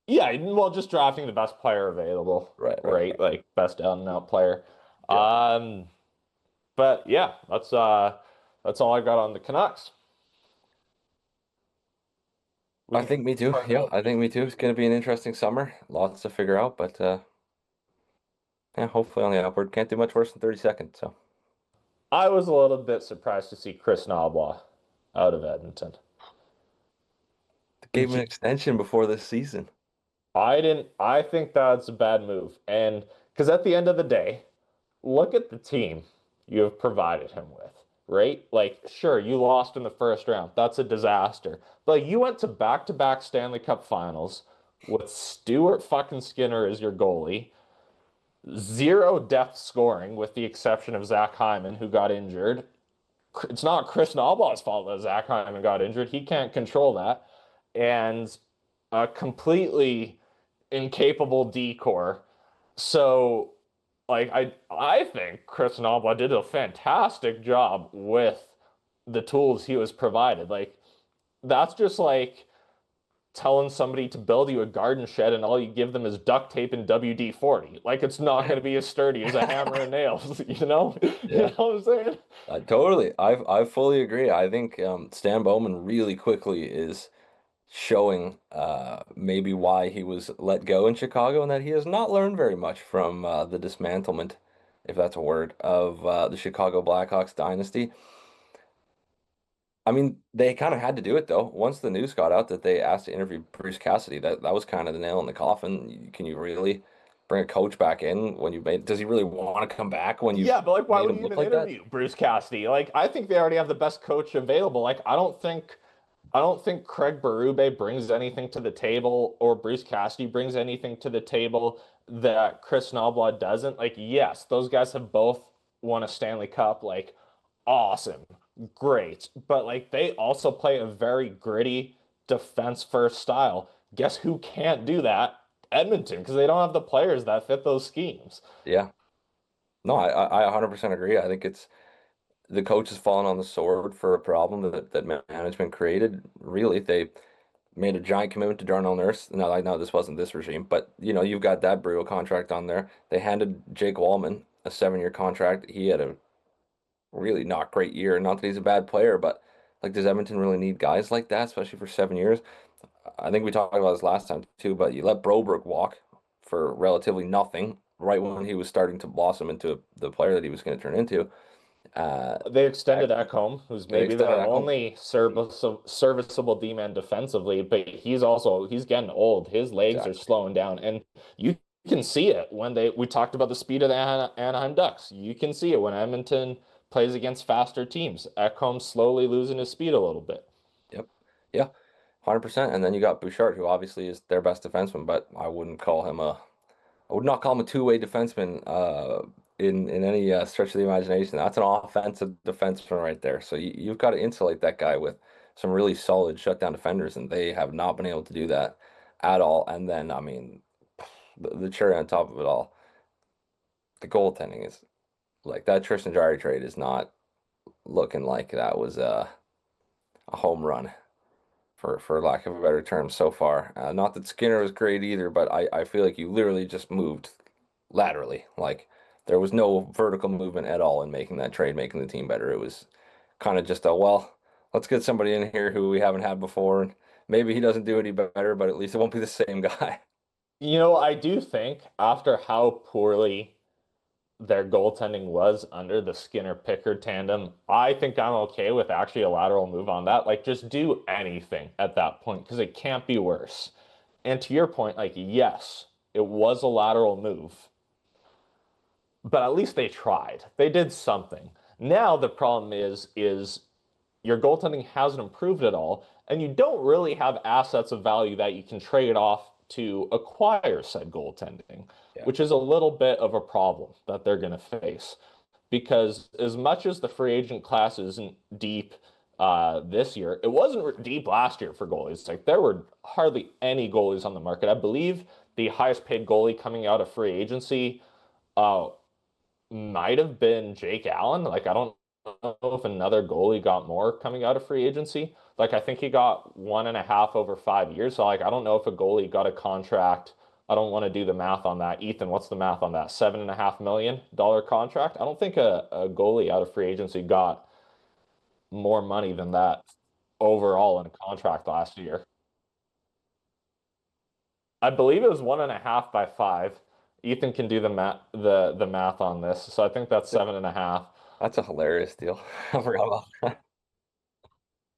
Yeah, well, just drafting the best player available, Right, right, right? right. Like best out and out player. Yeah. Um, but yeah, that's all I got on the Canucks. We I can think me too. talk Yeah, about I think me too. It's going to be an interesting summer. Lots to figure out, but yeah, hopefully on the upward. Can't do much worse than 30 seconds. So I was a little bit surprised to see Chris Knobloch out of Edmonton. gave him an extension before this season. I didn't. I think that's a bad move. And Because at the end of the day, look at the team you have provided him with, right? Like, sure, you lost in the first round. That's a disaster. But you went to back-to-back Stanley Cup Finals with Stuart fucking Skinner as your goalie, zero depth scoring with the exception of Zach Hyman, who got injured. It's not Chris Knoblauch's fault that Zach Hyman got injured. He can't control that. And a completely incapable decor. So, like, I think Chris Knoblauch did a fantastic job with the tools he was provided. Like, that's just like telling somebody to build you a garden shed and all you give them is duct tape and WD-40. Like, it's not going to be as sturdy as a hammer and nails, you know? You know Yeah. what I'm saying? Totally. I fully agree. I think Stan Bowman really quickly is showing maybe why he was let go in Chicago and that he has not learned very much from the dismantlement, if that's a word, of the Chicago Blackhawks dynasty. I mean, they kind of had to do it though. Once the news got out that they asked to interview Bruce Cassidy, that was kind of the nail in the coffin. Can you really bring a coach back in when you made, does he really want to come back when you've Yeah, but like, why made would him you look even like that? interview Bruce Cassidy? Like, I think they already have the best coach available. Like, I don't think Craig Berube brings anything to the table or Bruce Cassidy brings anything to the table that Chris Knoblauch doesn't. Like, yes, those guys have both won a Stanley Cup. Like, awesome, great. But like, they also play a very gritty defense first style. Guess who can't do that? Edmonton, because they don't have the players that fit those schemes. Yeah. No, I 100% agree. I think it's the coach has fallen on the sword for a problem that management created. Really, they made a giant commitment to Darnell Nurse. Now, I know this wasn't this regime, but you've got that brutal contract on there. They handed Jake Wallman a 7-year contract. He had a really not great year. Not that he's a bad player, but like, does Edmonton really need guys like that, especially for 7 years? I think we talked about this last time too, but you let Broberg walk for relatively nothing right when he was starting to blossom into the player that he was going to turn into. Uh, They extended heck, Ekholm, who's they maybe extended their that home. only serviceable D-man defensively, but he's getting old. His legs are Exactly. slowing down, and you can see it when we talked about the speed of the Anaheim Ducks. You can see it when Edmonton plays against faster teams. Ekholm slowly losing his speed a little bit. Yep. Yeah. 100%. And then you got Bouchard, who obviously is their best defenseman, but I would not call him a two-way defenseman in any stretch of the imagination. That's an offensive defenseman right there. So you've got to insulate that guy with some really solid shutdown defenders, and they have not been able to do that at all. And then, I mean, the cherry on top of it all, the goaltending is like that Tristan Jarry trade is not looking like that was a home run for lack of a better term so far. Not that Skinner was great either, but I feel like you literally just moved laterally. Like there was no vertical movement at all in making that trade, making the team better. It was kind of just well, let's get somebody in here who we haven't had before, and maybe he doesn't do any better, but at least it won't be the same guy. I do think after how poorly their goaltending was under the Skinner Pickard tandem, I think I'm okay with actually a lateral move on that. Like, just do anything at that point because it can't be worse. And to your point, like, yes, it was a lateral move, but at least they tried. They did something. Now the problem is your goaltending hasn't improved at all, and you don't really have assets of value that you can trade off to acquire said goaltending, Yeah, which is a little bit of a problem that they're going to face. Because as much as the free agent class isn't deep this year, it wasn't deep last year for goalies. Like there were hardly any goalies on the market. I believe the highest paid goalie coming out of free agency uh, might have been Jake Allen. Like, I don't know if another goalie got more coming out of free agency. Like, I think he got 1.5 over 5 years. So, like, I don't know if a goalie got a contract. I don't want to do the math on that. Ethan, what's the math on that? $7.5 million contract? I don't think a goalie out of free agency got more money than that overall in a contract last year. I believe it was 1.5 by 5. Ethan can do the math on this. So I think that's 7.5. that's a hilarious deal. I forgot about that.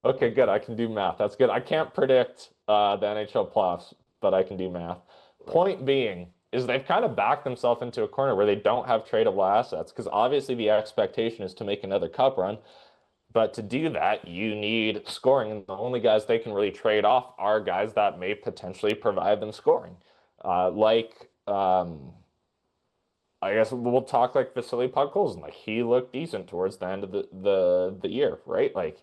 Okay, good. I can do math. That's good. I can't predict the NHL playoffs, but I can do math. Right. Point being, is they've kind of backed themselves into a corner where they don't have tradable assets because obviously the expectation is to make another cup run. But to do that, you need scoring, and the only guys they can really trade off are guys that may potentially provide them scoring. I guess we'll talk like Vasily Podkolzin. Like he looked decent towards the end of the year, right? Like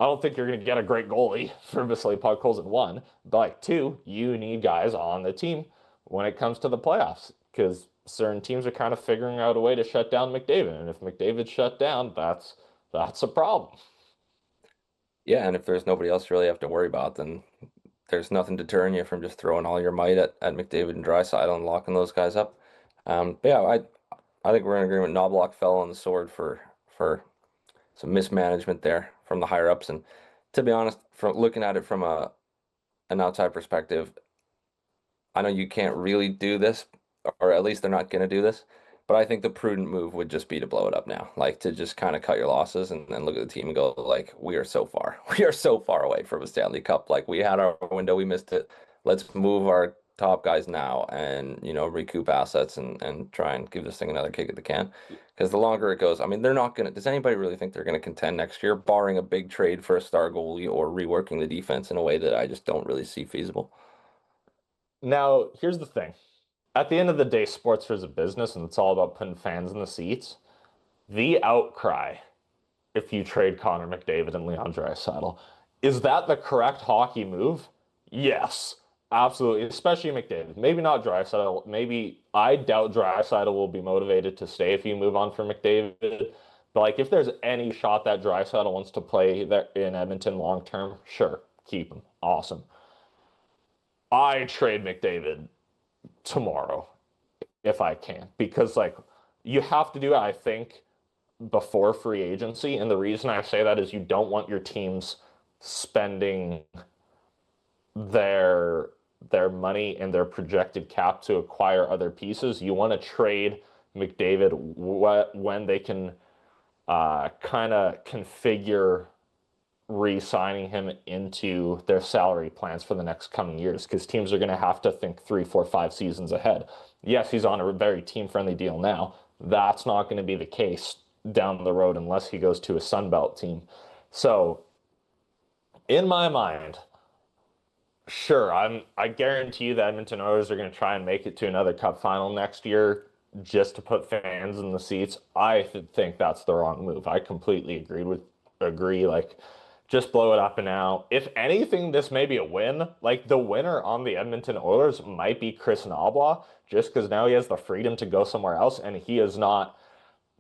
I don't think you're going to get a great goalie for Vasily Podkolzin, one, but like two, you need guys on the team when it comes to the playoffs because certain teams are kind of figuring out a way to shut down McDavid, and if McDavid's shut down, that's a problem. Yeah, and if there's nobody else you really have to worry about, then there's nothing deterring you from just throwing all your might at McDavid and Draisaitl and locking those guys up. But yeah, I think we're in agreement. Knobloch fell on the sword for some mismanagement there from the higher ups. And to be honest, from looking at it from an outside perspective, I know you can't really do this, or at least they're not going to do this. But I think the prudent move would just be to blow it up now, like to just kind of cut your losses and then look at the team and go, like, we are so far, we are so far away from a Stanley Cup. Like we had our window, we missed it. Let's move our top guys now and recoup assets and try and give this thing another kick at the can. Because the longer it goes, I mean, they're not gonna. Does anybody really think they're gonna contend next year, barring a big trade for a star goalie or reworking the defense in a way that I just don't really see feasible? Now, here's the thing. At the end of the day, sports is a business and it's all about putting fans in the seats. The outcry, if you trade Connor McDavid and Leon Draisaitl, is that the correct hockey move? Yes, absolutely. Especially McDavid. Maybe not Draisaitl. Maybe I doubt Draisaitl will be motivated to stay if you move on from McDavid. But like, if there's any shot that Draisaitl wants to play there in Edmonton long term, sure, keep him. Awesome. I trade McDavid tomorrow if I can because like you have to do it, I think, before free agency. And the reason I say that is you don't want your teams spending their their money and their projected cap to acquire other pieces. You want to trade McDavid when they can kind of configure re-signing him into their salary plans for the next coming years because teams are going to have to think 3, 4, 5 seasons ahead. Yes, he's on a very team-friendly deal now. That's not going to be the case down the road unless he goes to a Sunbelt team. So, in my mind, sure, I guarantee you the Edmonton Oilers are going to try and make it to another Cup final next year just to put fans in the seats. I think that's the wrong move. I completely agree. Like, just blow it up and out. If anything, this may be a win. Like the winner on the Edmonton Oilers might be Chris Knobloch, just because now he has the freedom to go somewhere else, and he is not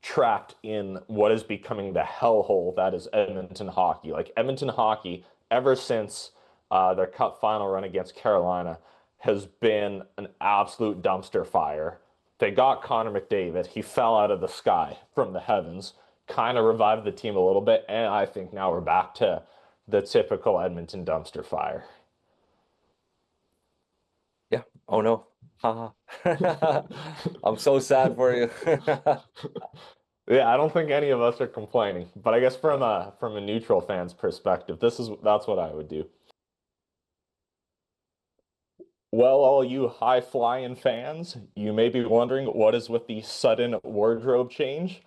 trapped in what is becoming the hellhole that is Edmonton hockey. Like Edmonton hockey, ever since their Cup final run against Carolina, has been an absolute dumpster fire. They got Connor McDavid. He fell out of the sky from the heavens, kind of revived the team a little bit, and I think now we're back to the typical Edmonton dumpster fire. Yeah. Oh no. Haha. I'm so sad for you. Yeah, I don't think any of us are complaining, but I guess from a neutral fan's perspective, that's what I would do. Well, all you high flying fans, you may be wondering what is with the sudden wardrobe change.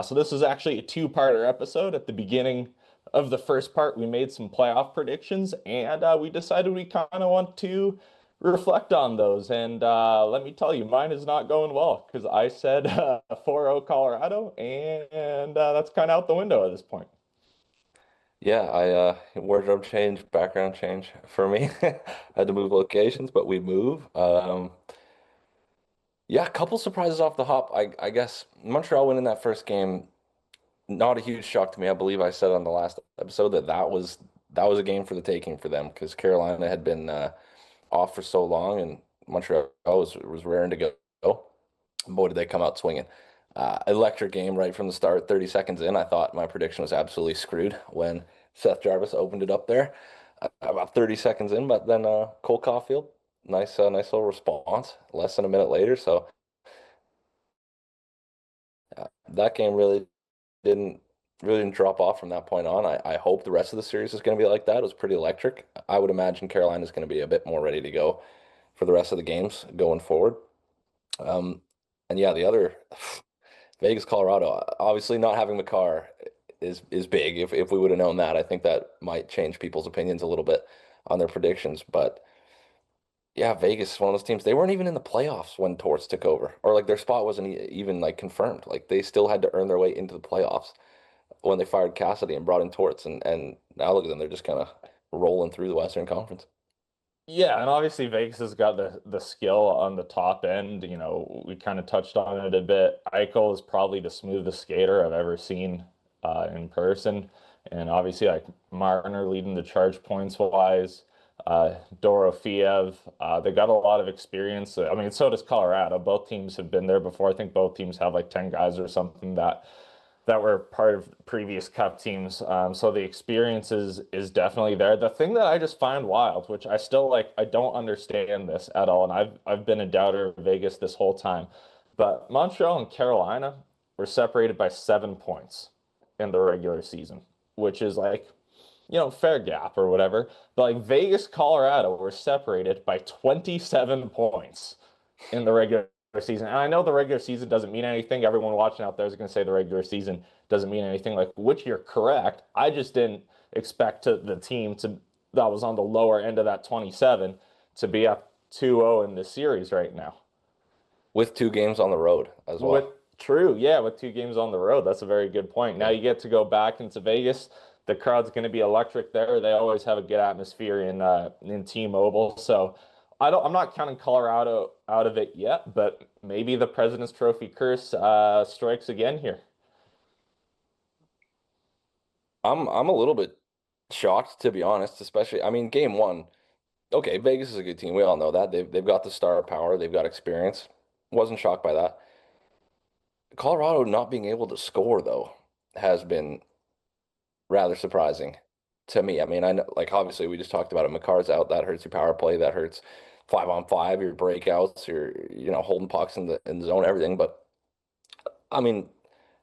So this is actually a two-parter episode. At the beginning of the first part, we made some playoff predictions, and we decided we kind of want to reflect on those. And let me tell you, mine is not going well because I said 4-0 Colorado, and that's kind of out the window at this point. Yeah, I wardrobe change, background change for me. I had to move locations, but we move. Yeah, a couple surprises off the hop. I guess Montreal winning that first game, not a huge shock to me. I believe I said on the last episode that that was a game for the taking for them because Carolina had been off for so long and Montreal was raring to go. Boy, did they come out swinging. Electric game right from the start. 30 seconds in, I thought my prediction was absolutely screwed when Seth Jarvis opened it up there about 30 seconds in. But then Cole Caulfield, nice little response less than a minute later. So that game didn't really didn't drop off from that point on. I hope the rest of the series is going to be like that. It was pretty electric. I would imagine Carolina is going to be a bit more ready to go for the rest of the games going forward. Um, and yeah, the other Vegas, Colorado. Obviously, not having Makar is big. If we would have known that, I think that might change people's opinions a little bit on their predictions. But yeah, Vegas, one of those teams. They weren't even in the playoffs when Torts took over, or like their spot wasn't even like confirmed. Like they still had to earn their way into the playoffs when they fired Cassidy and brought in Torts, and now look at them. They're just kind of rolling through the Western Conference. Yeah, and obviously Vegas has got the skill on the top end. We kind of touched on it a bit. Eichel is probably the smoothest skater I've ever seen in person. And obviously like Marner leading the charge points wise. Dorofiev, they got a lot of experience. I mean, so does Colorado. Both teams have been there before. I think both teams have like 10 guys or something that were part of previous cup teams. So the experience is definitely there. The thing that I just find wild, which I still like, I don't understand this at all, and I've been a doubter of Vegas this whole time, but Montreal and Carolina were separated by 7 points in the regular season, which is like, fair gap or whatever. But like Vegas, Colorado were separated by 27 points in the regular season. And I know the regular season doesn't mean anything. Everyone watching out there is going to say the regular season doesn't mean anything, like which you're correct. I just didn't expect the team that was on the lower end of that 27 to be up 2-0 in this series right now. With 2 games on the road as With well. true, yeah, with 2 games on the road, that's a very good point. Now Yeah. you get to go back into Vegas. The crowd's going to be electric there. They always have a good atmosphere in T-Mobile. So I'm not counting Colorado out of it yet, but maybe the President's Trophy curse strikes again here. I'm a little bit shocked to be honest, especially I mean game one. Okay, Vegas is a good team. We all know that. They've got the star power, they've got experience. Wasn't shocked by that. Colorado not being able to score though has been rather surprising to me. I mean, I know like obviously we just talked about it. McCarr's out, that hurts your power play, that hurts 5-on-5, your breakouts, your holding pucks in the zone, everything. But I mean,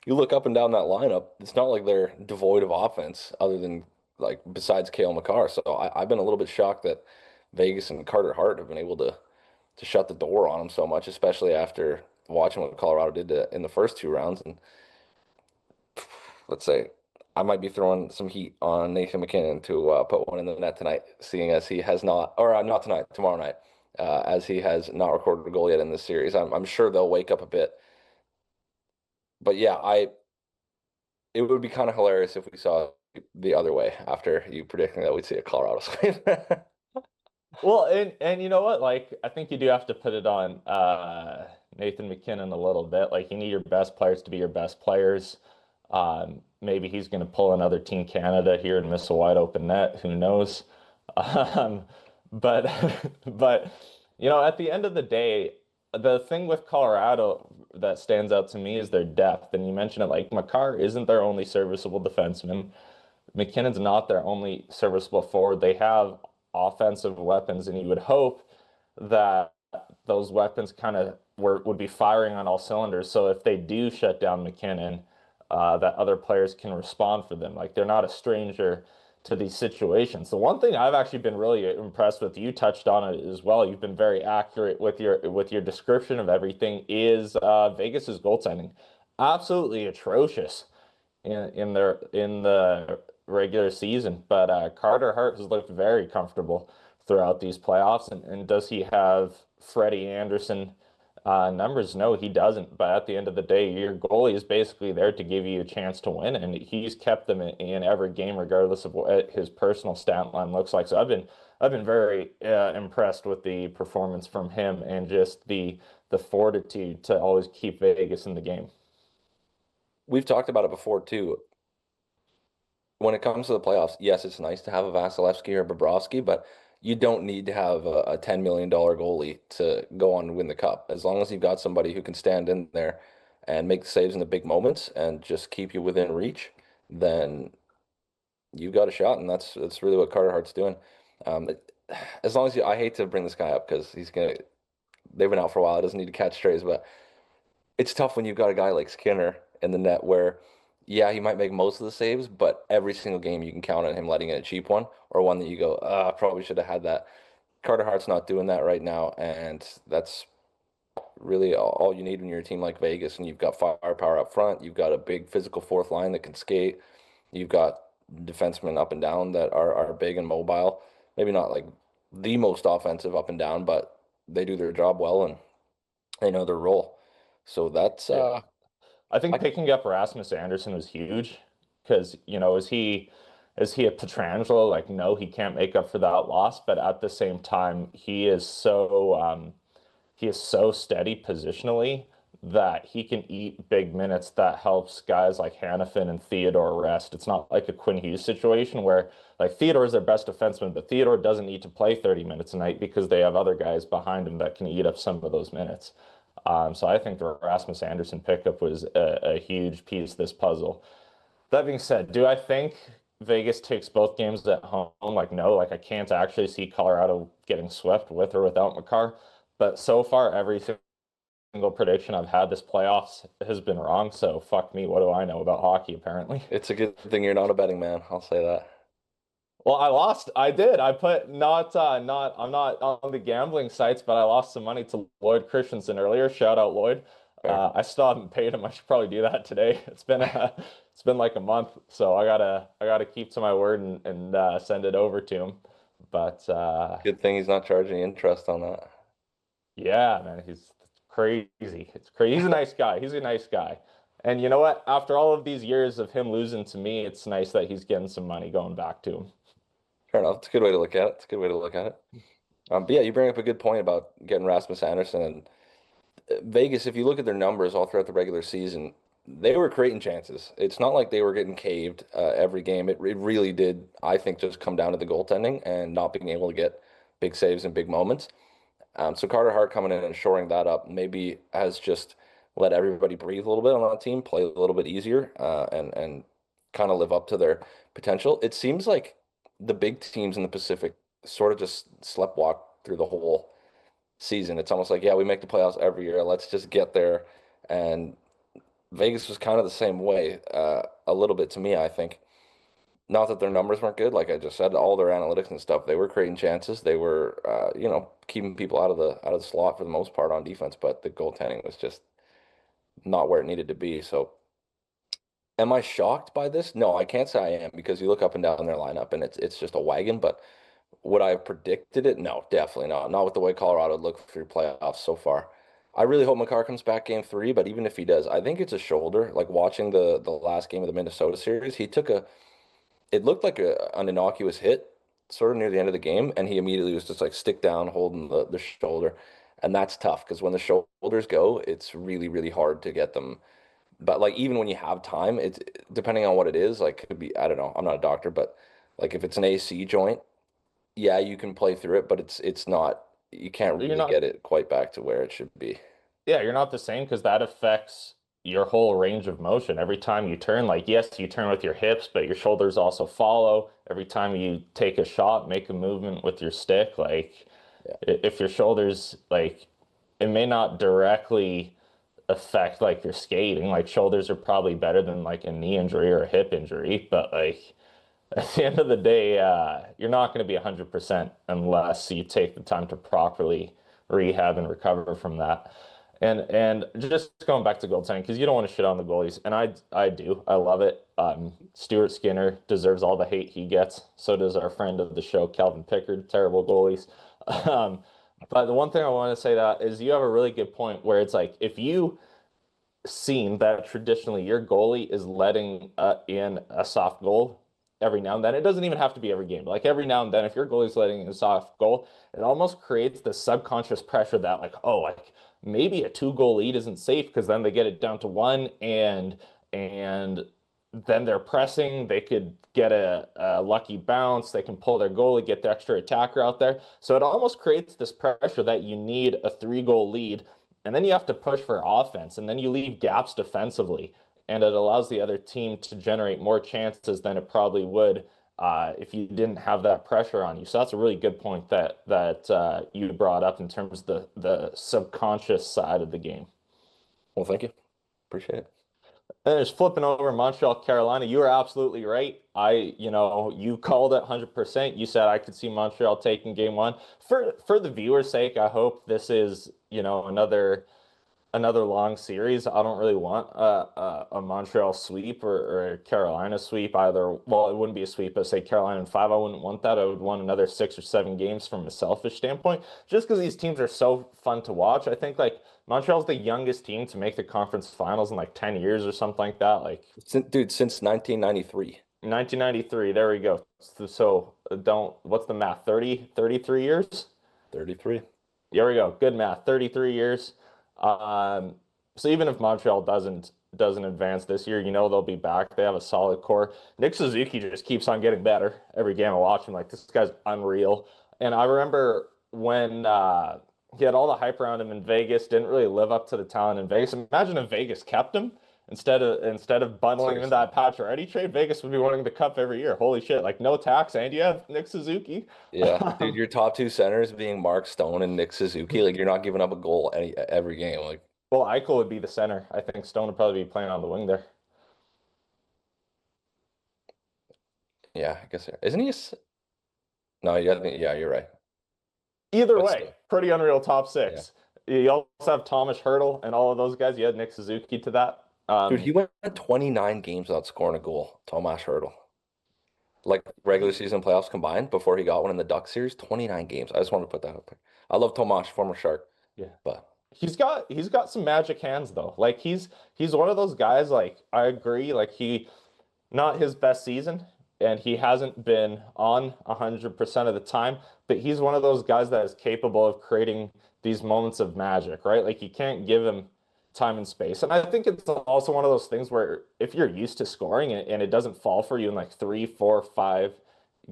you look up and down that lineup, it's not like they're devoid of offense other than like besides Kale McCarr. So I've been a little bit shocked that Vegas and Carter Hart have been able to shut the door on them so much, especially after watching what Colorado did in the first 2 rounds. And let's say I might be throwing some heat on Nathan McKinnon to put one in the net tonight, seeing as he has not, or not tonight, tomorrow night, as he has not recorded a goal yet in this series. I'm sure they'll wake up a bit. But yeah, it would be kind of hilarious if we saw the other way after you predicting that we'd see a Colorado sweep. Well, and you know what? Like, I think you do have to put it on Nathan McKinnon a little bit. Like, you need your best players to be your best players. Maybe he's going to pull another Team Canada here and miss a wide open net. Who knows? Um, but but at the end of the day, the thing with Colorado that stands out to me is their depth. And you mentioned it, like Makar isn't their only serviceable defenseman. McKinnon's not their only serviceable forward. They have offensive weapons, and you would hope that those weapons kind of would be firing on all cylinders. So if they do shut down McKinnon, that other players can respond for them. Like they're not a stranger to these situations. The one thing I've actually been really impressed with, you touched on it as well. You've been very accurate with your description of everything. Is Vegas's goaltending absolutely atrocious in the regular season, but Carter Hart has looked very comfortable throughout these playoffs. And does he have Freddie Anderson numbers? No, he doesn't. But at the end of the day, your goalie is basically there to give you a chance to win, and he's kept them in every game, regardless of what his personal stat line looks like. So I've been very impressed with the performance from him and just the fortitude to always keep Vegas in the game. We've talked about it before too. When it comes to the playoffs, yes, it's nice to have a Vasilevsky or Bobrovsky, but you don't need to have a $10 million goalie to go on and win the cup. As long as you've got somebody who can stand in there and make the saves in the big moments and just keep you within reach, then you've got a shot. And that's really what Carter Hart's doing. As long as I hate to bring this guy up because they've been out for a while. It doesn't need to catch strays, but it's tough when you've got a guy like Skinner in the net where, yeah, he might make most of the saves, but every single game you can count on him letting in a cheap one or one that you go, I probably should have had that. Carter Hart's not doing that right now, and that's really all you need when you're a team like Vegas, and you've got firepower up front. You've got a big physical fourth line that can skate. You've got defensemen up and down that are big and mobile. Maybe not like the most offensive up and down, but they do their job well and they know their role. So that's Yeah. I think I picking up Rasmus Anderson was huge because, is he a Petrangelo? Like, no, he can't make up for that loss, but at the same time, he is so steady positionally that he can eat big minutes that helps guys like Hannafin and Theodore rest. It's not like a Quinn Hughes situation where like Theodore is their best defenseman, but Theodore doesn't need to play 30 minutes a night because they have other guys behind him that can eat up some of those minutes. So I think the Rasmus Anderson pickup was a huge piece of this puzzle. That being said, do I think Vegas takes both games at home? Like, no, like I can't actually see Colorado getting swept with or without Makar. But so far, every single prediction I've had this playoffs has been wrong. So fuck me. What do I know about hockey, apparently? it's a good thing you're not a betting man. I'll say that. Well, I lost. I did. I put I'm not on the gambling sites, but I lost some money to Lloyd Christensen earlier. Shout out Lloyd. Fair. I still haven't paid him. I should probably do that today. It's been like a month, so I gotta keep to my word and send it over to him. But Good thing he's not charging interest on that. yeah, man, he's crazy. It's crazy. He's a nice guy. He's a nice guy. And you know what? After all of these years of him losing to me, it's nice that he's getting some money going back to him. Fair enough. It's a good way to look at it. It's a good way to look at it. But yeah, you bring up a good point about getting Rasmus Anderson and Vegas. If you look at their numbers all throughout the regular season, they were creating chances. It's not like they were getting caved every game. It really did, I think, just come down to the goaltending and not being able to get big saves in big moments. So Carter Hart coming in and shoring that up maybe has just let everybody breathe a little bit on that team, play a little bit easier, and kind of live up to their potential. It seems like the big teams in the Pacific sort of just sleptwalk through the whole season. It's almost like, yeah, we make the playoffs every year. Let's just get there. And Vegas was kind of the same way, a little bit to me, I think. Not that their numbers weren't good, like I just said, all their analytics and stuff, they were creating chances. They were, keeping people out of the slot for the most part on defense, but the goaltending was just not where it needed to be. So, am I shocked by this? No, I can't say I am because you look up and down their lineup and it's just a wagon. But would I have predicted it? No, definitely not. Not with the way Colorado looked through playoffs so far. I really hope Makar comes back game three, but even if he does, I think it's a shoulder. Like watching the last game of the Minnesota series, he took a it looked like an innocuous hit sort of near the end of the game, and he immediately was just like stick down, holding the shoulder. And that's tough because when the shoulders go, it's really, really hard to get them. But like even when you have time, it's depending on what it is, like could be, I don't know, I'm not a doctor, but like if it's an AC joint, yeah, you can play through it, but it's not you can't You're really not get it quite back to where it should be. Yeah, you're not the same because that affects your whole range of motion. Every time you turn, like, yes, you turn with your hips, but your shoulders also follow. Every time you take a shot, make a movement with your stick, like, Yeah. if your shoulders, like, it may not directly affect, like, your skating. Like, shoulders are probably better than, like, a knee injury or a hip injury, but, like, at the end of the day, you're not going to be 100% unless you take the time to properly rehab and recover from that. And just going back to goaltending, because you don't want to shit on the goalies, and I do. I love it. Stuart Skinner deserves all the hate he gets. So does our friend of the show, Calvin Pickard. Terrible goalies. Um, but the one thing I want to say that is you have a really good point where it's like if you seen that traditionally your goalie is letting in a soft goal every now and then. It doesn't even have to be every game. Like every now and then, if your goalie's letting in a soft goal, it almost creates the subconscious pressure that like, oh, like maybe a two-goal lead isn't safe because then they get it down to one and then they're pressing. They could get a lucky bounce. They can pull their goalie, get the extra attacker out there. So it almost creates this pressure that you need a three-goal lead and then you have to push for offense, and then you leave gaps defensively, and it allows the other team to generate more chances than it probably would if you didn't have that pressure on you. So that's a really good point that you brought up in terms of the subconscious side of the game. Well, thank you. Appreciate it. And just flipping over Montreal, Carolina, you were absolutely right. You called it 100%. You said I could see Montreal taking game one. For the viewers' sake, I hope this is, another long series. I don't really want a Montreal sweep or a Carolina sweep either. Well, it wouldn't be a sweep, but say Carolina in five, I wouldn't want that. I would want another 6 or 7 games from a selfish standpoint, just because these teams are so fun to watch. I think like Montreal's the youngest team to make the conference finals in like 10 years or something like that. Like Dude, since 1993. 1993, there we go. What's the math? 33 years? 33. There we go. Good math. 33 years. Um, so even if Montreal doesn't advance this year, they'll be back. They have a solid core. Nick Suzuki just keeps on getting better every game I watch him. Like this guy's unreal. And I remember when he had all the hype around him in Vegas, didn't really live up to the talent in Vegas. Imagine if Vegas kept him instead of bundling him in Seriously. that Pacioretty trade. Vegas would be winning the cup every year. Holy shit! Like no tax, and you have Nick Suzuki. Yeah, dude, your top two centers being Mark Stone and Nick Suzuki, like you're not giving up a goal every game. Like, Well, Eichel would be the center. I think Stone would probably be playing on the wing there. yeah, I guess isn't he? No, yeah, you're right. Either But way, still, pretty unreal top yeah, six. You also have Thomas Hurdle and all of those guys. You had Nick Suzuki to that. dude, he went 29 games without scoring a goal. Tomas Hurdle, like regular season playoffs combined before he got one in the Duck series, 29 games. I just wanted to put that out there. I love Tomas, former Shark, Yeah. but He's got some magic hands though. Like he's one of those guys, like I agree, like he not his best season, and he hasn't been on 100% of the time, but he's one of those guys that is capable of creating these moments of magic, right? Like you can't give him time and space. And I think it's also one of those things where if you're used to scoring and it doesn't fall for you in like 3, 4, 5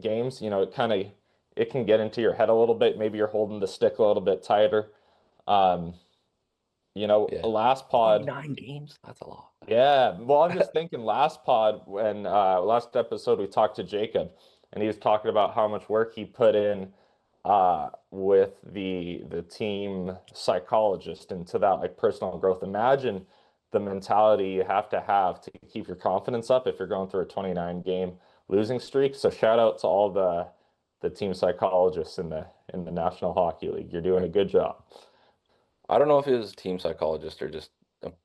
games, it can get into your head a little bit. Maybe you're holding the stick a little bit tighter. Um, yeah, last pod. 29 games. That's a lot. Yeah, well, I'm just thinking last pod when last episode we talked to Jacob and he was talking about how much work he put in with the team psychologist into that like personal growth. Imagine the mentality you have to keep your confidence up if you're going through a 29 game losing streak. So shout out to all the team psychologists in the National Hockey League. You're doing a Right. good job. I don't know if he was a team psychologist or just,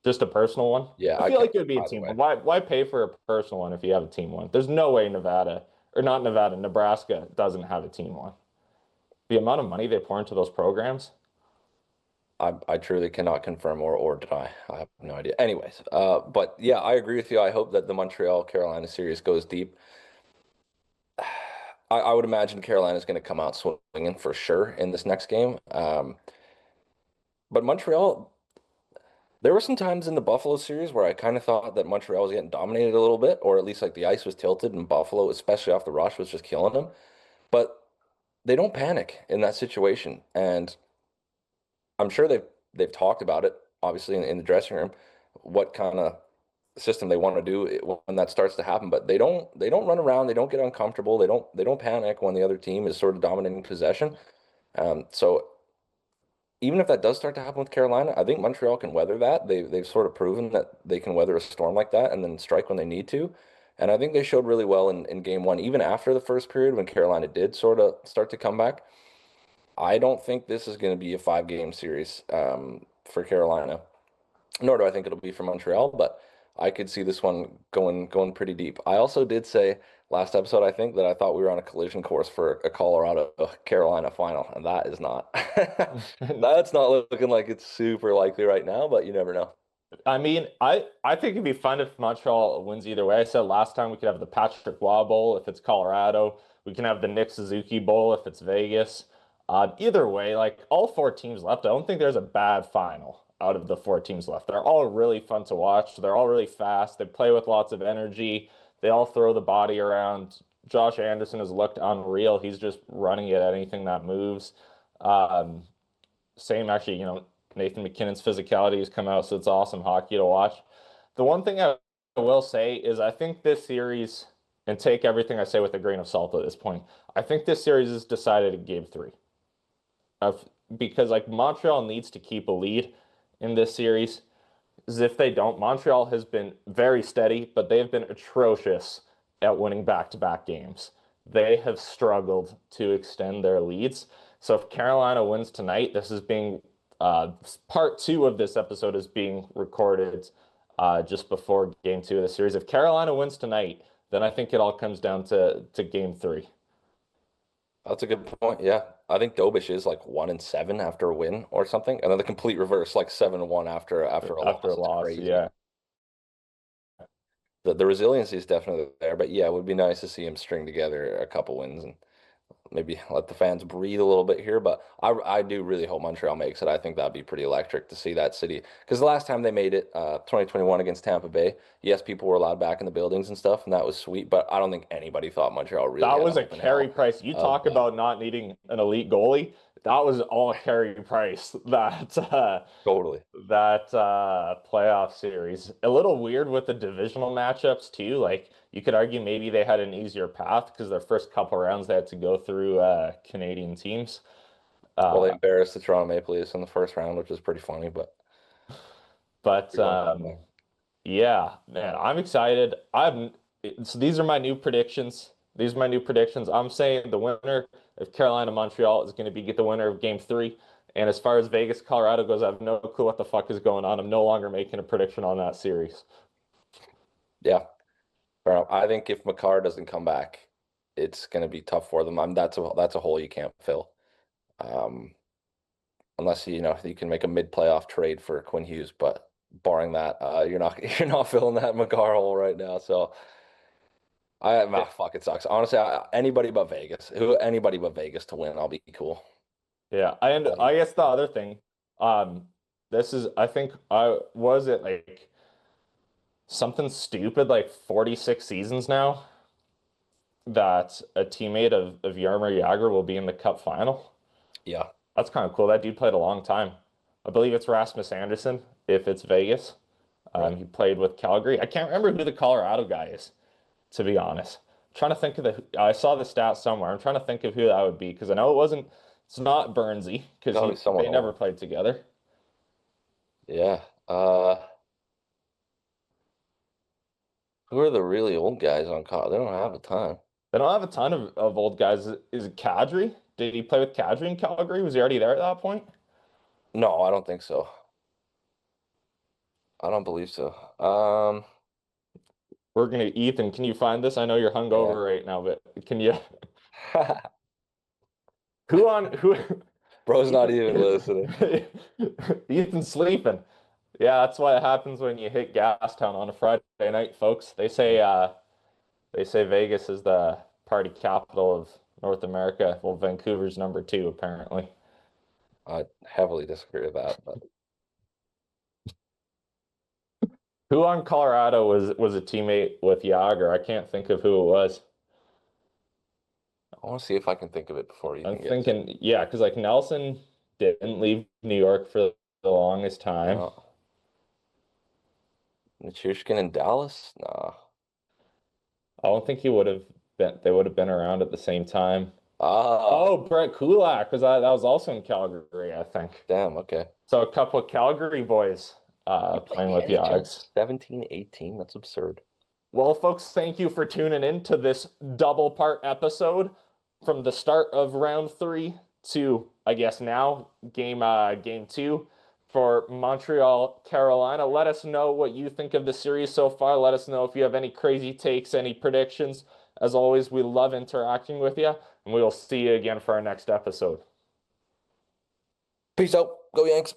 Just a personal one? yeah, I I feel can't like it would be a either team way. one. Why pay for a personal one if you have a team one? There's no way Nevada, or not Nevada, Nebraska doesn't have a team one. The amount of money they pour into those programs. I truly cannot confirm or deny. I have no idea. Anyways, but yeah, I agree with you. I hope that the Montreal Carolina series goes deep. I would imagine Carolina's going to come out swinging for sure in this next game. But Montreal, there were some times in the Buffalo series where I kind of thought that Montreal was getting dominated a little bit, or at least like the ice was tilted and Buffalo, especially off the rush, was just killing them. But they don't panic in that situation, and I'm sure they've talked about it, obviously in the dressing room, what kind of system they want to do when that starts to happen. But they don't run around, they don't get uncomfortable, they don't panic when the other team is sort of dominating possession. So even if that does start to happen with Carolina, I think Montreal can weather that. They've sort of proven that they can weather a storm like that and then strike when they need to. And I think they showed really well in game one, even after the first period when Carolina did sort of start to come back. I don't think this is going to be a 5 game series for Carolina, nor do I think it'll be for Montreal, but I could see this one going pretty deep. I also did say last episode, I think, that I thought we were on a collision course for a Colorado Carolina final, and that is not. That's not looking like it's super likely right now, but you never know. I mean, I think it'd be fun if Montreal wins either way. I said last time we could have the Patrick Waugh Bowl if it's Colorado. We can have the Nick Suzuki Bowl if it's Vegas. Either way, like all 4 teams left, I don't think there's a bad final out of the 4 teams left. They're all really fun to watch. They're all really fast. They play with lots of energy. They all throw the body around. Josh Anderson has looked unreal. He's just running at anything that moves. Um, Same actually, Nathan McKinnon's physicality has come out, so it's awesome hockey to watch. The one thing I will say is I think this series, and take everything I say with a grain of salt at this point, I think this series is decided in game three. Of because like Montreal needs to keep a lead in this series. is if they don't, Montreal has been very steady, but they've been atrocious at winning back-to-back games. They have struggled to extend their leads. So if Carolina wins tonight, this is being part two of this episode is being recorded just before game two of the series. If Carolina wins tonight, then I think it all comes down to game three. That's a good point. Yeah. I think Dobish is like 1-7 after a win or something. And then the complete reverse, like 7-1 after a After a loss. It's loss, crazy. yeah. The resiliency is definitely there. But yeah, it would be nice to see him string together a couple wins and maybe let the fans breathe a little bit here. But I do really hope Montreal makes it. I think that'd be pretty electric to see that city. Because the last time they made it, 2021 against Tampa Bay, yes, people were allowed back in the buildings and stuff, and that was sweet. But I don't think anybody thought Montreal really That had a was a hope in Carey hell Price. You of talk about not needing an elite goalie. That was all Carey Price totally. that playoff series. A little weird with the divisional matchups too. Like you could argue maybe they had an easier path because their first couple rounds they had to go through Canadian teams. Well, they Uh, embarrassed the Toronto Maple Leafs in the first round, which was pretty funny, but but we won that back. yeah, man, I'm excited. So these are my new predictions. These are my new predictions. I'm saying the winner of Carolina Montreal is going to be get the winner of game three. And as far as Vegas Colorado goes, I have no clue what the fuck is going on. I'm no longer making a prediction on that series. Yeah, fair enough. I think if Makar doesn't come back, it's going to be tough for them. That's a hole you can't fill. Um, Unless you can make a mid-playoff trade for Quinn Hughes, but barring that, you're not you're not filling that Makar hole right now. So fuck, it sucks. Honestly, anybody but Vegas to win, I'll be cool. Yeah, and I guess the other thing, um, this is I think I was it like something stupid like 46 seasons now that a teammate of Jaromir Jagr will be in the Cup final. Yeah, That's kind of cool. That dude played a long time. I believe it's Rasmus Anderson if it's Vegas. right. He played with Calgary. I can't remember who the Colorado guy is, to be honest. I'm trying to think of I saw the stats somewhere. I'm trying to think of who that would be because I know it's not Burnsy because Gotta be someone they never old. played together. Yeah. Who are the really old guys on call? They don't have a ton. They don't have a ton of old guys. Is it Kadri? Did he play with Kadri in Calgary? Was he already there at that point? No, I don't think so. I don't believe so. We're gonna Ethan, can you find this? I know you're Yeah. hungover right now, but can you who on who Bro's not Ethan even listening. Ethan's sleeping. Yeah, that's what happens when you hit Gastown on a Friday night, folks. They say Vegas is the party capital of North America. Well, Vancouver's number two, apparently. I heavily disagree with that, but Who on Colorado was a teammate with Yager? I can't think of who it was. I want to see if I can think of it before I'm Ethan gets. thinking, yeah, because like Nelson didn't leave New York for the longest time. No. Nichushkin in Dallas? Nah. I don't think he would have been. They would have been around at the same time. Ah, Oh, Brett Kulak, because that was also in Calgary, I think. damn, okay. So a couple of Calgary boys He played playing the with NHL Yags. 17, 18. That's absurd. Well, folks, thank you for tuning in to this double part episode from the start of round three to, I guess now, game two for Montreal, Carolina. Let us know what you think of the series so far. Let us know if you have any crazy takes, any predictions. As always, we love interacting with you, and we will see you again for our next episode. Peace out. Go Yanks.